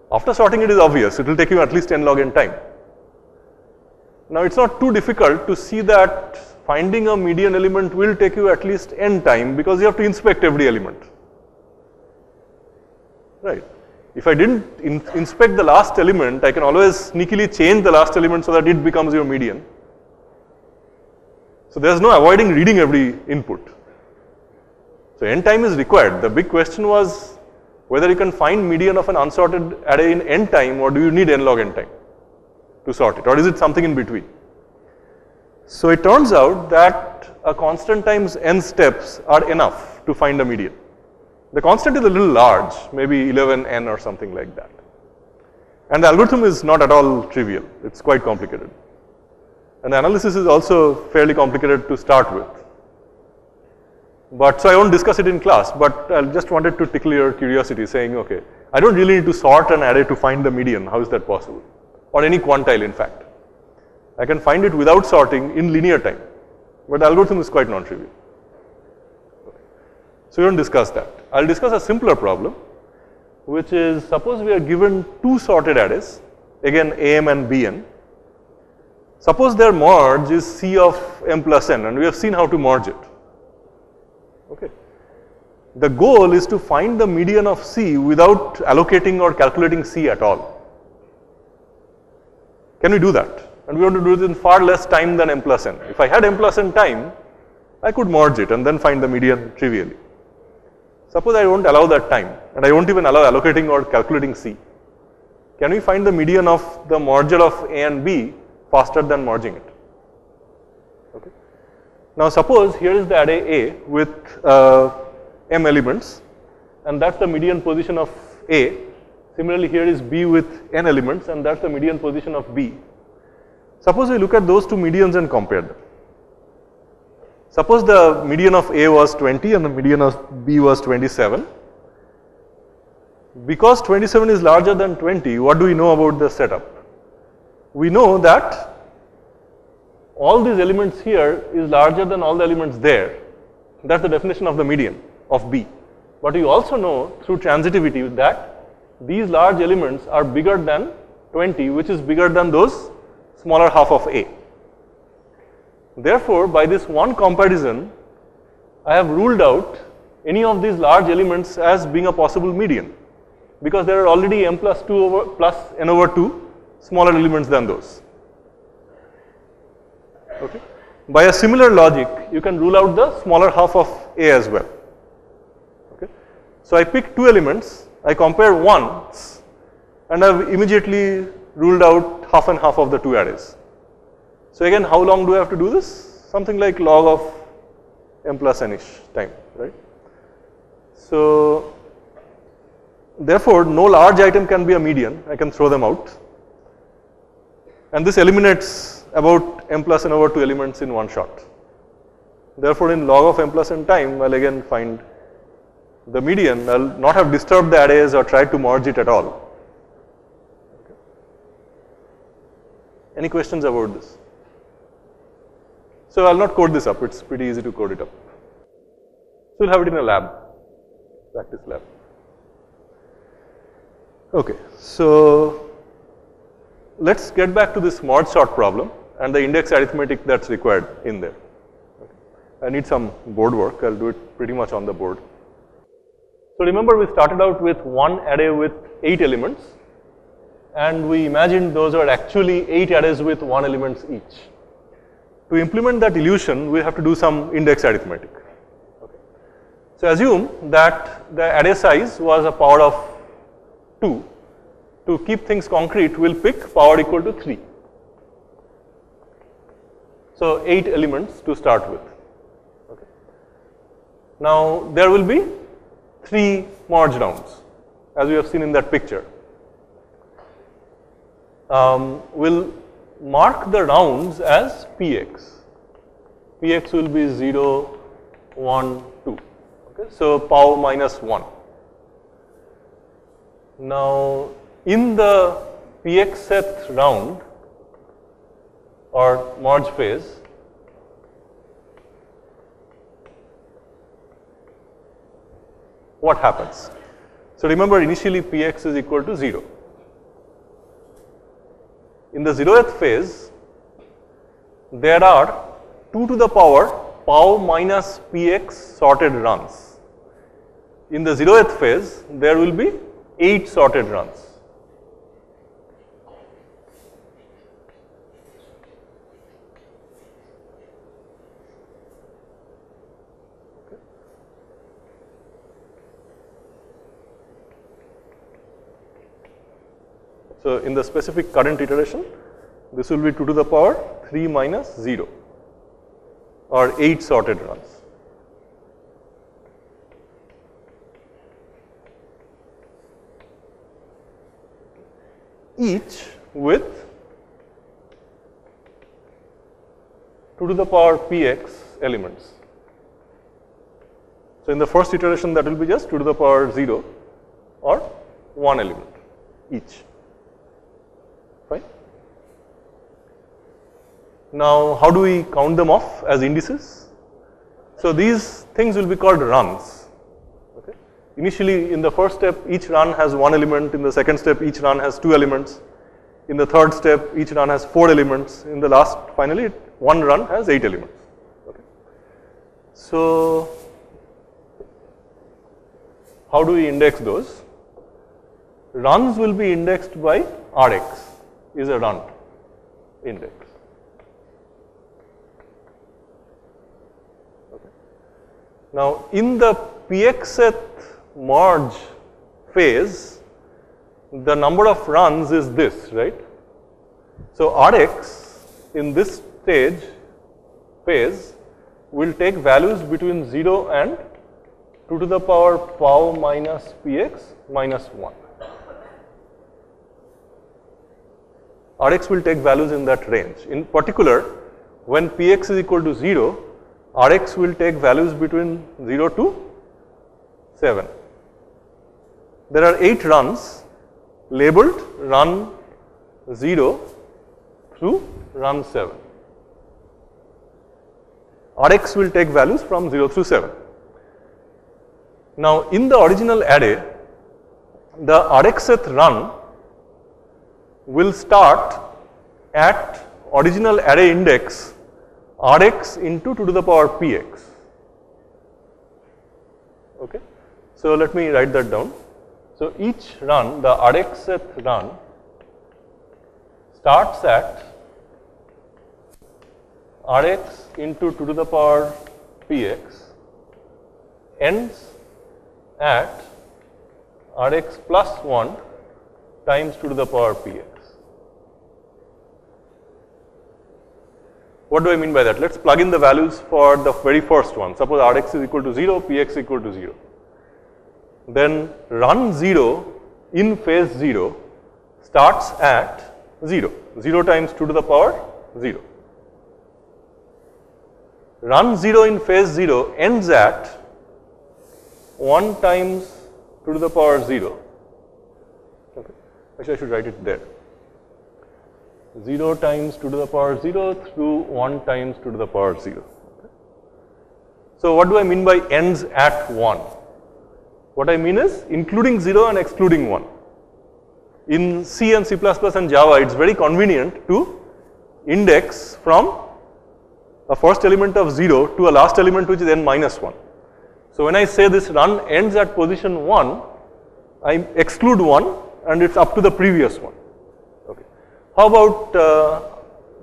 After sorting it is obvious, it will take you at least n log n time. Now it's not too difficult to see that finding a median element will take you at least n time because you have to inspect every element. Right. If I didn't inspect the last element, I can always sneakily change the last element so that it becomes your median. So there's no avoiding reading every input. So n time is required. The big question was whether you can find median of an unsorted array in n time, or do you need n log n time to sort it, or is it something in between? So it turns out that a constant times n steps are enough to find a median. The constant is a little large, maybe 11n or something like that. And the algorithm is not at all trivial, it's quite complicated. And the analysis is also fairly complicated to start with. But so I won't discuss it in class, but I just wanted to tickle your curiosity saying, okay, I don't really need to sort an array to find the median, how is that possible? Or any quantile in fact. I can find it without sorting in linear time, but the algorithm is quite non-trivial. So we won't discuss that. I'll discuss a simpler problem, which is suppose we are given 2 sorted arrays, again am and bn. Suppose their merge is C of m plus n, and we have seen how to merge it. Okay. The goal is to find the median of C without allocating or calculating C at all. Can we do that? And we want to do it in far less time than m plus n. If I had m plus n time, I could merge it and then find the median trivially. Suppose I won't allow that time, and I won't even allow allocating or calculating C. Can we find the median of the merger of A and B faster than merging it? Okay. Now suppose here is the array A with m elements, and that's the median position of A. Similarly, here is B with n elements, and that's the median position of B. Suppose we look at those two medians and compare them. Suppose the median of A was 20 and the median of B was 27. Because 27 is larger than 20, what do we know about the setup? We know that all these elements here is larger than all the elements there. That's the definition of the median of B. But we also know through transitivity that these large elements are bigger than 20, which is bigger than those smaller half of A. Therefore, by this one comparison, I have ruled out any of these large elements as being a possible median, because there are already m plus 2 over plus n over 2 smaller elements than those. Okay. By a similar logic, you can rule out the smaller half of A as well. Okay. So I pick two elements, I compare once, and I've immediately ruled out half and half of the two arrays. So again, how long do I have to do this? Something like log of m plus n-ish time, right? So therefore, no large item can be a median, I can throw them out. And this eliminates about m plus n over 2 elements in one shot. Therefore, in log of m plus n time, I'll again find the median. I'll not have disturbed the arrays or tried to merge it at all. Okay. Any questions about this? So I'll not code this up, it's pretty easy to code it up. So we'll have it in a lab, practice lab. Okay, so let's get back to this merge sort problem and the index arithmetic that's required in there. Okay. I need some board work, I'll do it pretty much on the board. So remember, we started out with one array with 8 elements, and we imagined those were actually 8 arrays with 1 element each. To implement that illusion, we have to do some index arithmetic. Okay. So assume that the array size was a power of 2. To keep things concrete, we'll pick power equal to 3. So 8 elements to start with. Okay. Now there will be 3 merge rounds, as we have seen in that picture. We'll mark the rounds as Px. Px will be 0, 1, 2. Okay. So power minus 1. Now in the Pxth round or merge phase, what happens? So remember, initially Px is equal to 0. In the 0th phase, there are 2 to the power minus Px sorted runs. In the 0th phase, there will be 8 sorted runs. So in the specific current iteration, this will be 2 to the power 3 minus 0, or 8 sorted runs. Each with 2 to the power Px elements. So in the first iteration, that will be just 2 to the power 0 or 1 element each. Fine. Now, how do we count them off as indices? So these things will be called runs. Okay. Initially, in the first step, each run has 1 element. In the second step, each run has 2 elements. In the third step, each run has 4 elements. In the last, finally, one run has 8 elements. Okay. So how do we index those? Runs will be indexed by Rx, is a run index. Okay. Now, in the Pxth merge phase, the number of runs is this, right? So Rx in this stage phase will take values between 0 and 2 to the power minus Px minus 1. Rx will take values in that range. In particular, when Px is equal to 0, Rx will take values between 0 to 7. There are 8 runs labeled run 0 through run 7. Rx will take values from 0 through 7. Now, in the original array, the Rxth run will start at original array index Rx into 2 to the power Px. Okay. So, let me write that down. So, each run, the Rxth run starts at Rx into 2 to the power Px, ends at Rx plus 1 times 2 to the power Px. What do I mean by that? Let us plug in the values for the very first one. Suppose Rx is equal to 0, Px equal to 0. Then run 0 in phase 0 starts at 0. 0 times 2 to the power 0. Run 0 in phase 0 ends at 1 times 2 to the power 0. Okay. Actually, I should write it there. 0 times 2 to the power 0 through 1 times 2 to the power 0. Okay. So, what do I mean by ends at 1? What I mean is including 0 and excluding 1. In C and C++ and Java, it is very convenient to index from a first element of 0 to a last element which is n minus 1. So, when I say this run ends at position 1, I exclude 1 and it is up to the previous one. Okay. How about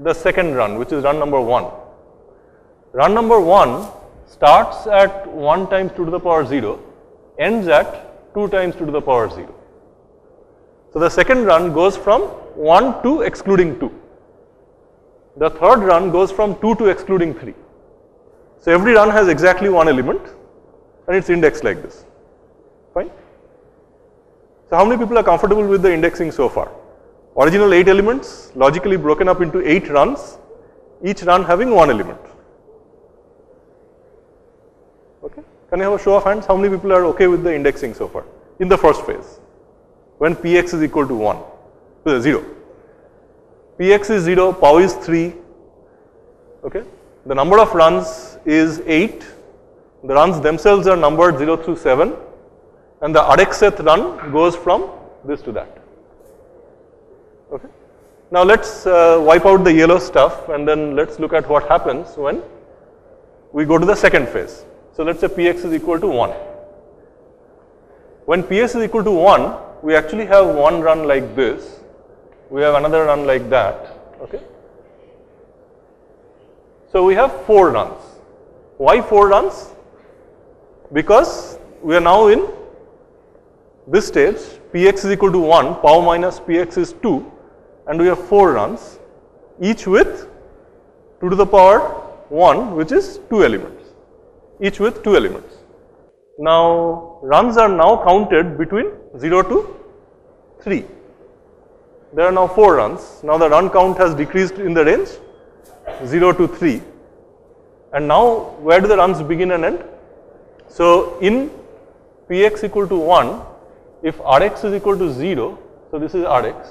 the second run, which is run number 1? Run number 1 starts at 1 times 2 to the power 0, ends at 2 times 2 to the power 0. So, the second run goes from 1 to excluding 2. The third run goes from 2 to excluding 3. So, every run has exactly one element and it is indexed like this. Fine. So, how many people are comfortable with the indexing so far? Original 8 elements logically broken up into 8 runs, each run having one element. Okay. Can I have a show of hands? How many people are okay with the indexing so far in the first phase when Px is equal to 1, 0. Px is 0, pow is 3, okay. The number of runs is 8, the runs themselves are numbered 0 through 7 and the Rxth run goes from this to that. Okay. Now, let us wipe out the yellow stuff and then let us look at what happens when we go to the second phase. So, let us say Px is equal to 1. When Ps is equal to 1, we actually have one run like this, we have another run like that. Okay. So, we have 4 runs. Why 4 runs? Because we are now in this stage, Px is equal to 1, pow minus Px is 2 and we have 4 runs, each with 2 to the power 1, which is 2 elements, each with 2 elements. Now, runs are now counted between 0 to 3. There are now 4 runs. Now, the run count has decreased in the range 0 to 3. And now, where do the runs begin and end? So, in Px equal to 1, if Rx is equal to 0, so this is Rx,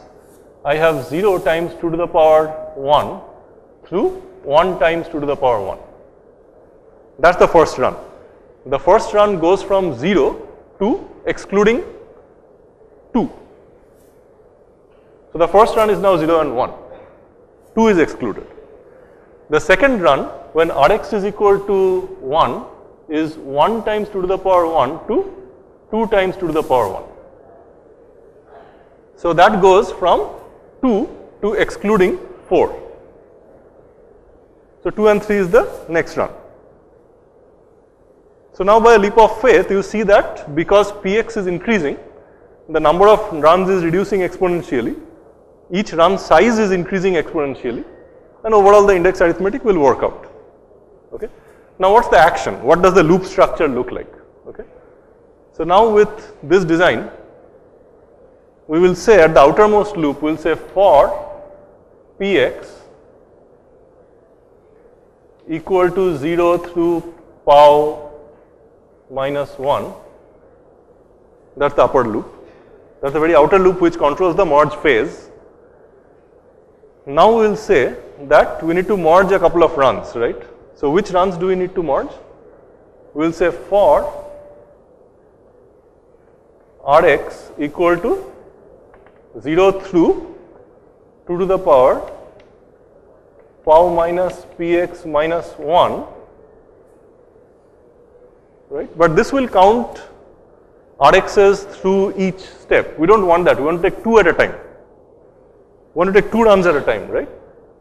I have 0 times 2 to the power 1 through 1 times 2 to the power 1. That is the first run. The first run goes from 0 to excluding 2. So, the first run is now 0 and 1, 2 is excluded. The second run, when Rx is equal to 1, is 1 times 2 to the power 1 to 2 times 2 to the power 1. So, that goes from 2 to excluding 4. So, 2 and 3 is the next run. So, now by a leap of faith, you see that because Px is increasing, the number of runs is reducing exponentially, each run size is increasing exponentially, and overall the index arithmetic will work out. Okay. Now, what is the action? What does the loop structure look like? Okay. So, now with this design, we will say at the outermost loop, we will say for Px equal to 0 through pow minus 1. That's the upper loop. That's the very outer loop which controls the merge phase. Now we will say that we need to merge a couple of runs, right? So which runs do we need to merge? We will say for Rx equal to 0 through 2 to the power pow minus px minus 1, right? But this will count Rx's through each step. We don't want that. We want to take 2 at a time. We want to take 2 runs at a time, right?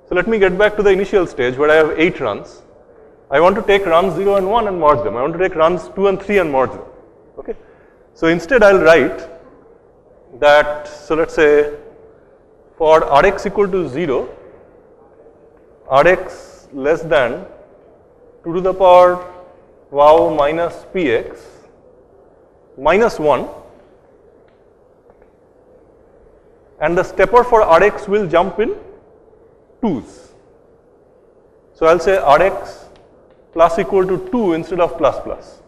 So let me get back to the initial stage where I have 8 runs. I want to take runs 0 and 1 and merge them. I want to take runs 2 and 3 and merge them. Okay. So instead I'll write that, so let's say for Rx equal to 0, Rx less than 2 to the power pow minus px minus 1, and the stepper for Rx will jump in 2's. So I'll say Rx plus equal to 2 instead of plus plus.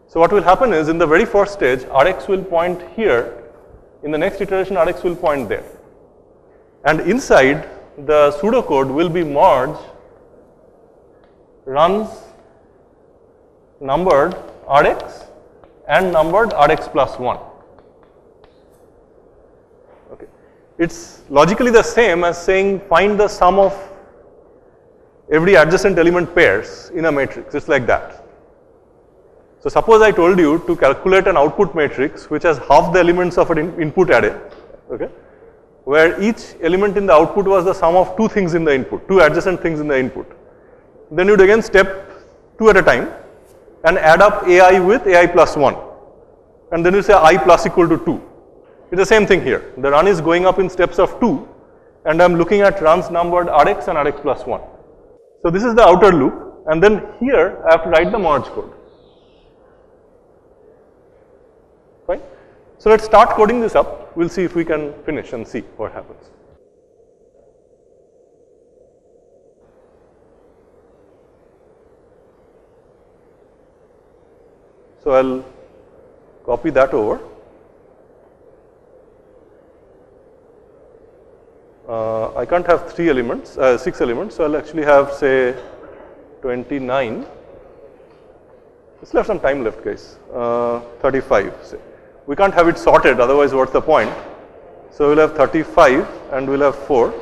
So what will happen is in the very first stage, Rx will point here. In the next iteration, Rx will point there. And inside, the pseudocode will be merge runs numbered Rx and numbered Rx plus 1. Okay. It's logically the same as saying find the sum of every adjacent element pairs in a matrix. It's like that. So suppose I told you to calculate an output matrix which has half the elements of an input array, okay, where each element in the output was the sum of 2 things in the input, 2 adjacent things in the input. Then you would again step 2 at a time and add up ai with ai plus 1, and then you say I plus equal to 2. It's the same thing here. The run is going up in steps of 2, and I'm looking at runs numbered Rx and Rx plus 1. So this is the outer loop, and then here I have to write the merge code. Fine. So let's start coding this up. We'll see if we can finish and see what happens. So I'll copy that over. I can't have 6 elements, so I'll actually have, say, 29. We still have some time left, guys. 35, say. We can't have it sorted, otherwise what's the point? So we'll have 35 and we'll have 4.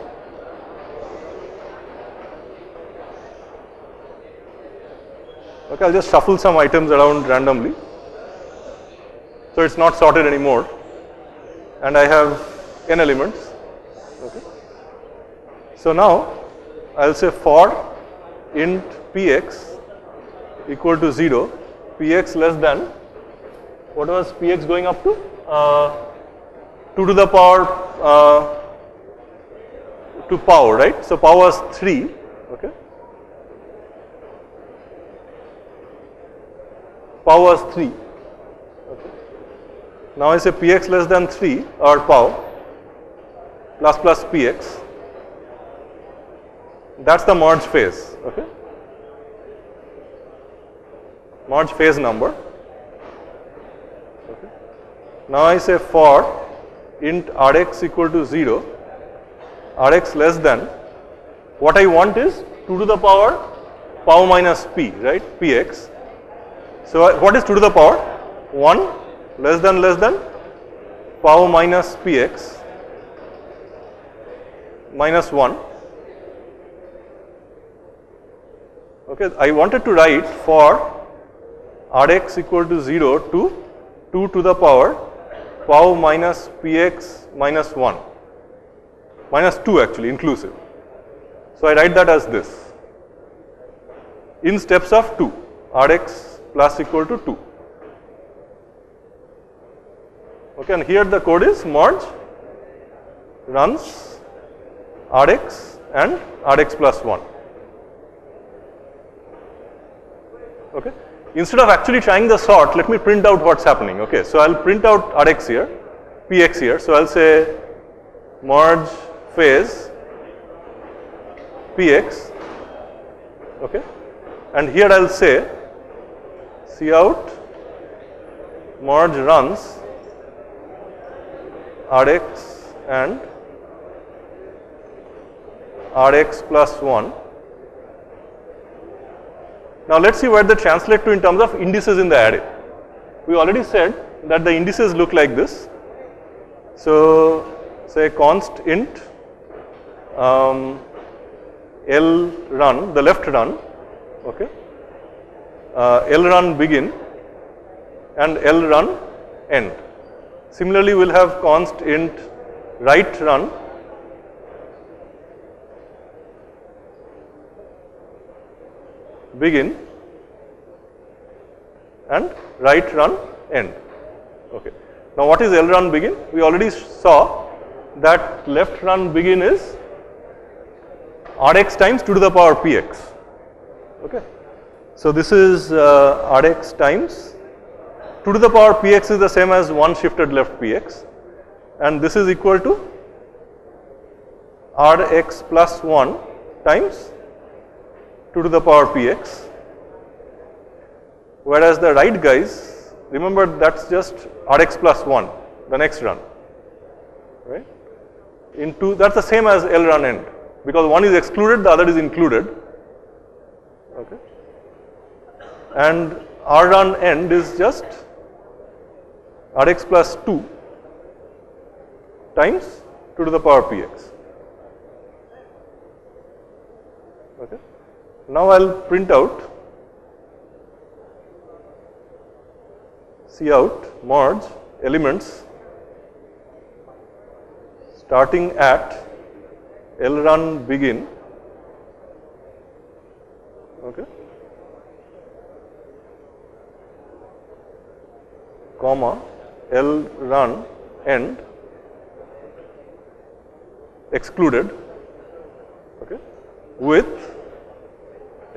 Okay, I'll just shuffle some items around randomly. So it's not sorted anymore. And I have n elements. Okay. So now I'll say for int px equal to 0, px less than, what was px going up to? 2 to the power to power, right? So power was 3. Okay. Power was 3. Okay. Now I say px less than 3 or pow plus plus px. That's the merge phase. Okay. Merge phase number. Okay. Now I say for int Rx equal to 0, Rx less than, what I want is 2 to the power pow minus p, right, px. So what is 2 to the power? 1 less than pow minus px minus 1. Okay, I wanted to write for Rx equal to 0 to 2 to the power pow minus px minus 1, minus 2 actually inclusive. So I write that as this in steps of 2, Rx plus equal to 2. Okay, and here the code is merge runs Rx and Rx plus 1. Okay. Instead of actually trying the sort, let me print out what's happening. Okay, so I'll print out Rx here, Px here. So I'll say merge phase Px Okay. And here I will say Cout merge runs Rx and Rx plus 1. Now let us see what they translate to in terms of indices in the array. We already said that the indices look like this. So say const int L run, the left run, okay, L run begin and L run end. Similarly, we will have const int right run begin and right run end. Okay. Now, what is L run begin? We already saw that left run begin is Rx times 2 to the power Px. Okay. So, this is Rx times 2 to the power Px is the same as 1 shifted left Px, and this is equal to Rx plus 1 times 2 to the power Px, whereas the right guys, remember that's just Rx plus 1, the next run, right, into, that's the same as L run end, because one is excluded, the other is included, okay, and R run end is just Rx plus 2 times 2 to the power Px. Okay. Now I will print out Cout merge elements starting at L run begin, okay, comma L run end excluded, okay, with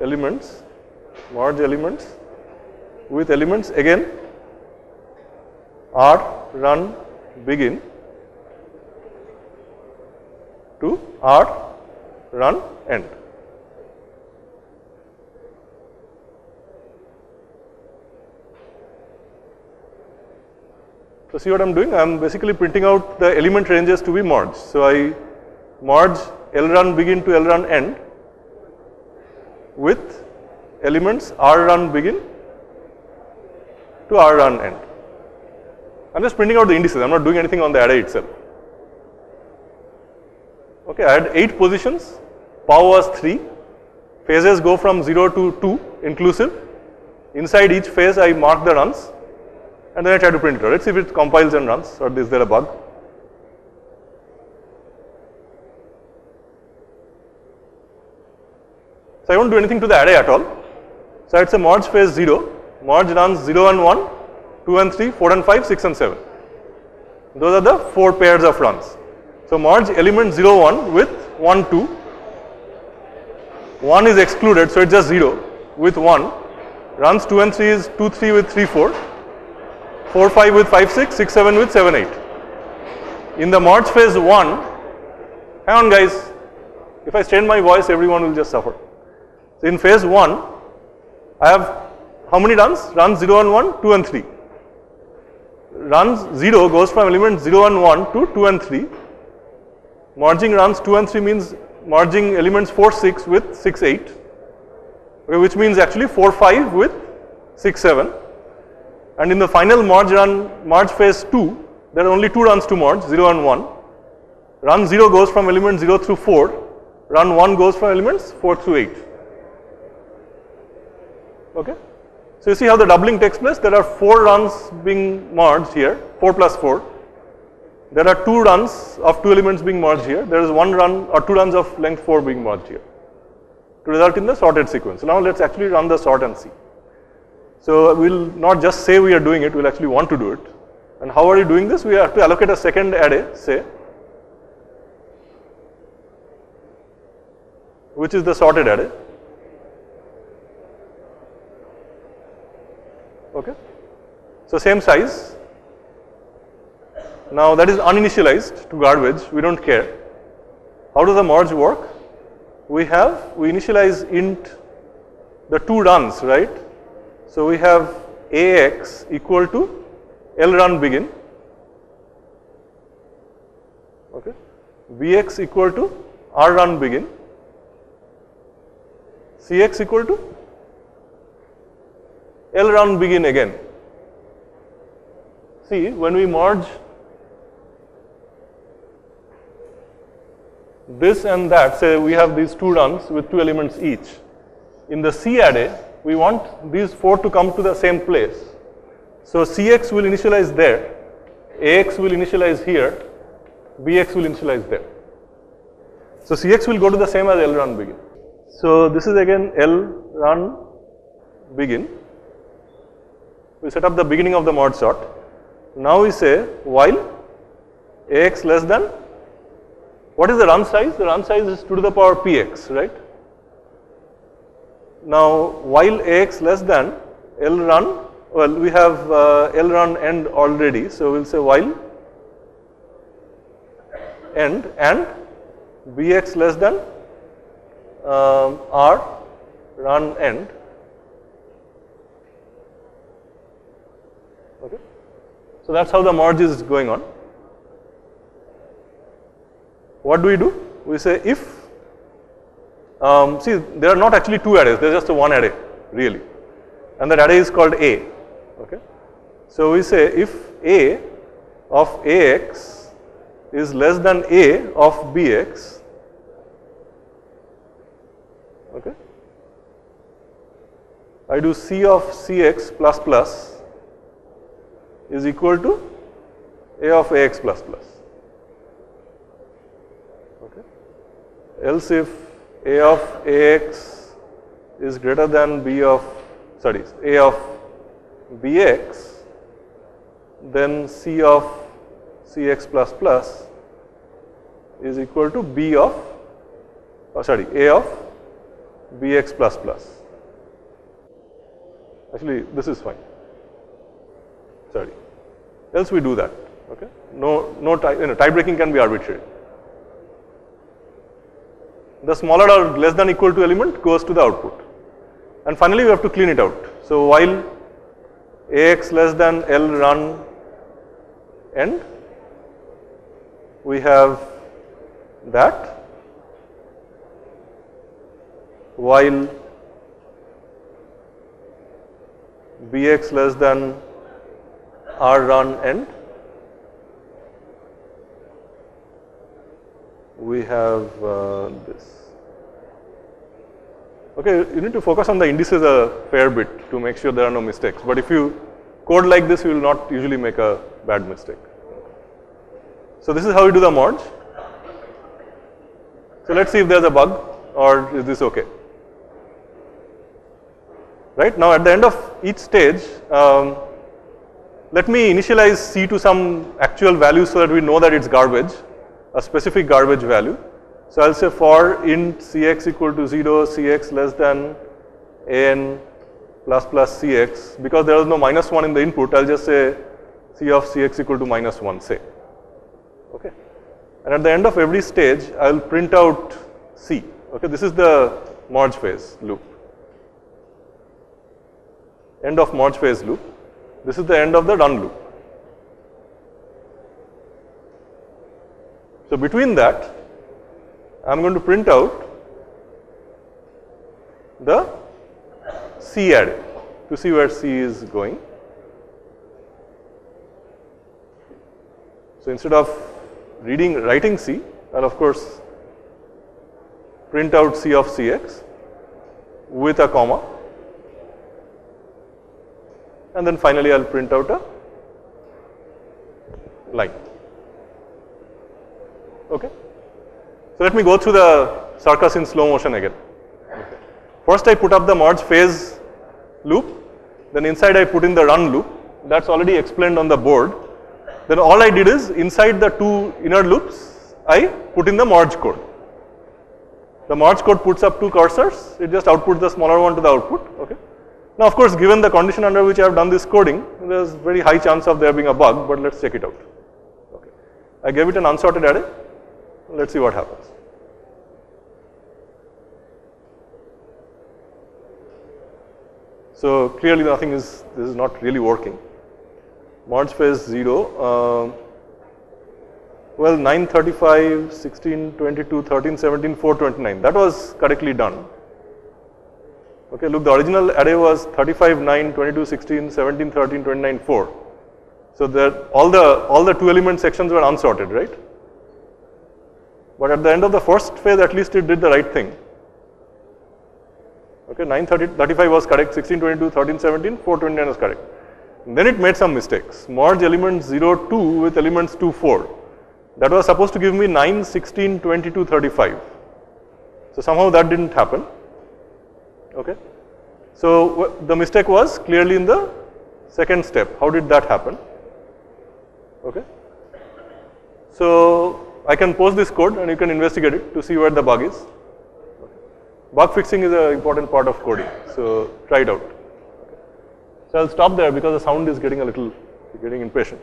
elements, merge elements with elements again R run begin to R run end. So, see what I am doing? I am basically printing out the element ranges to be merged. So, I merge L run begin to L run end with elements R run begin to R run end. I am just printing out the indices, I am not doing anything on the array itself. Okay, I had 8 positions, power was 3, phases go from 0 to 2 inclusive. Inside each phase I mark the runs and then I try to print it out. Let us see if it compiles and runs, or is there a bug. So, I won't do anything to the array at all. So, it is a merge phase 0, merge runs 0 and 1, 2 and 3, 4 and 5, 6 and 7. Those are the 4 pairs of runs. So, merge element 0, 1 with 1, 2, 1 is excluded, so it is just 0 with 1, runs 2 and 3 is 2, 3 with 3, 4, 4, 5 with 5, 6, 6, 7 with 7, 8. In the merge phase 1, hang on guys, if I strain my voice everyone will just suffer. So, in phase 1, I have how many runs? Runs 0 and 1, 2 and 3. Runs 0 goes from element 0 and 1 to 2 and 3. Merging runs 2 and 3 means merging elements 4, 6 with 6, 8, okay, which means actually 4, 5 with 6, 7. And in the final merge phase 2, there are only 2 runs to merge, 0 and 1. Run 0 goes from element 0 through 4, run 1 goes from elements 4 through 8. Okay. So, you see how the doubling takes place. There are 4 runs being merged here, 4 plus 4. There are 2 runs of 2 elements being merged here. There is 1 run or 2 runs of length 4 being merged here to result in the sorted sequence. So, now let us actually run the sort and see. So, we will not just say we are doing it, we will actually want to do it. And how are we doing this? We have to allocate a second array, say, which is the sorted array. Okay. So, same size. Now, that is uninitialized to garbage, we do not care. How does the merge work? We initialize int the two runs, right? So we have AX equal to L run begin, okay, BX equal to R run begin, CX equal to L run begin again. See, when we merge this and that, say we have these two runs with two elements each. In the C array, we want these four to come to the same place. So CX will initialize there, AX will initialize here, BX will initialize there. So CX will go to the same as L run begin. So this is again L run begin. We set up the beginning of the merge sort. Now we say while AX less than, what is the run size? The run size is 2 to the power px, right? Now while AX less than L run, well, we have L run end already, so we'll say while end and Bx less than R run end. Okay. So that's how the merge is going on. What do? We say if, see, there are not actually two arrays, there is just a one array really, and that array is called A. Okay. So we say if A of AX is less than A of BX, okay, I do C of CX plus plus is equal to A of AX plus plus. Okay. Else if A of AX is greater than B of, sorry, A of BX, then C of CX plus plus is equal to B of, sorry, A of BX plus plus. Actually, this is fine. Sorry. Else we do that. Okay. No tie breaking can be arbitrary. The smaller or less than equal to element goes to the output. And finally, we have to clean it out. So while AX less than L run end, we have that, while Bx less than R run end, we have this. Okay, you need to focus on the indices a fair bit to make sure there are no mistakes. But if you code like this, you will not usually make a bad mistake. So this is how we do the merge. So let's see if there's a bug or is this okay. Right, now at the end of each stage, let me initialize C to some actual value so that we know that it's garbage, a specific garbage value. So I'll say for int Cx equal to 0, Cx less than an plus plus Cx. Because there is no -1 in the input, I'll just say C of Cx equal to -1, say. Okay. And at the end of every stage, I'll print out C. Okay, this is the merge phase loop. End of merge phase loop. This is the end of the run loop. So between that, I'm going to print out the C array to see where C is going. So instead of writing C, I'll of course print out C of Cx with a comma, and then finally I'll print out a line. Okay. So let me go through the circus in slow motion again. Okay. First I put up the merge phase loop, then inside I put in the run loop. That's already explained on the board. Then all I did is inside the two inner loops, I put in the merge code. The merge code puts up two cursors, it just outputs the smaller one to the output. Okay. Now of course, given the condition under which I have done this coding, there is very high chance of there being a bug, but let's check it out. Okay. I gave it an unsorted array, let's see what happens. So clearly this is not really working. Mod space 0, well 935, 16, 22, 13, 17, 429, that was correctly done. Okay, look, the original array was 35, 9, 22, 16, 17, 13, 29, 4. So that all the 2 element sections were unsorted, right? But at the end of the first phase, at least it did the right thing. Okay, 35 was correct, 16, 22, 13, 17, 429 was correct. And then it made some mistakes. Merge elements 0, 2 with elements 2, 4. That was supposed to give me 9, 16, 22, 35. So somehow that didn't happen. Okay. So the mistake was clearly in the second step. How did that happen? Okay. So I can post this code and you can investigate it to see where the bug is. Okay. Bug fixing is an important part of coding. So try it out. Okay. So I'll stop there because the sound is getting impatient.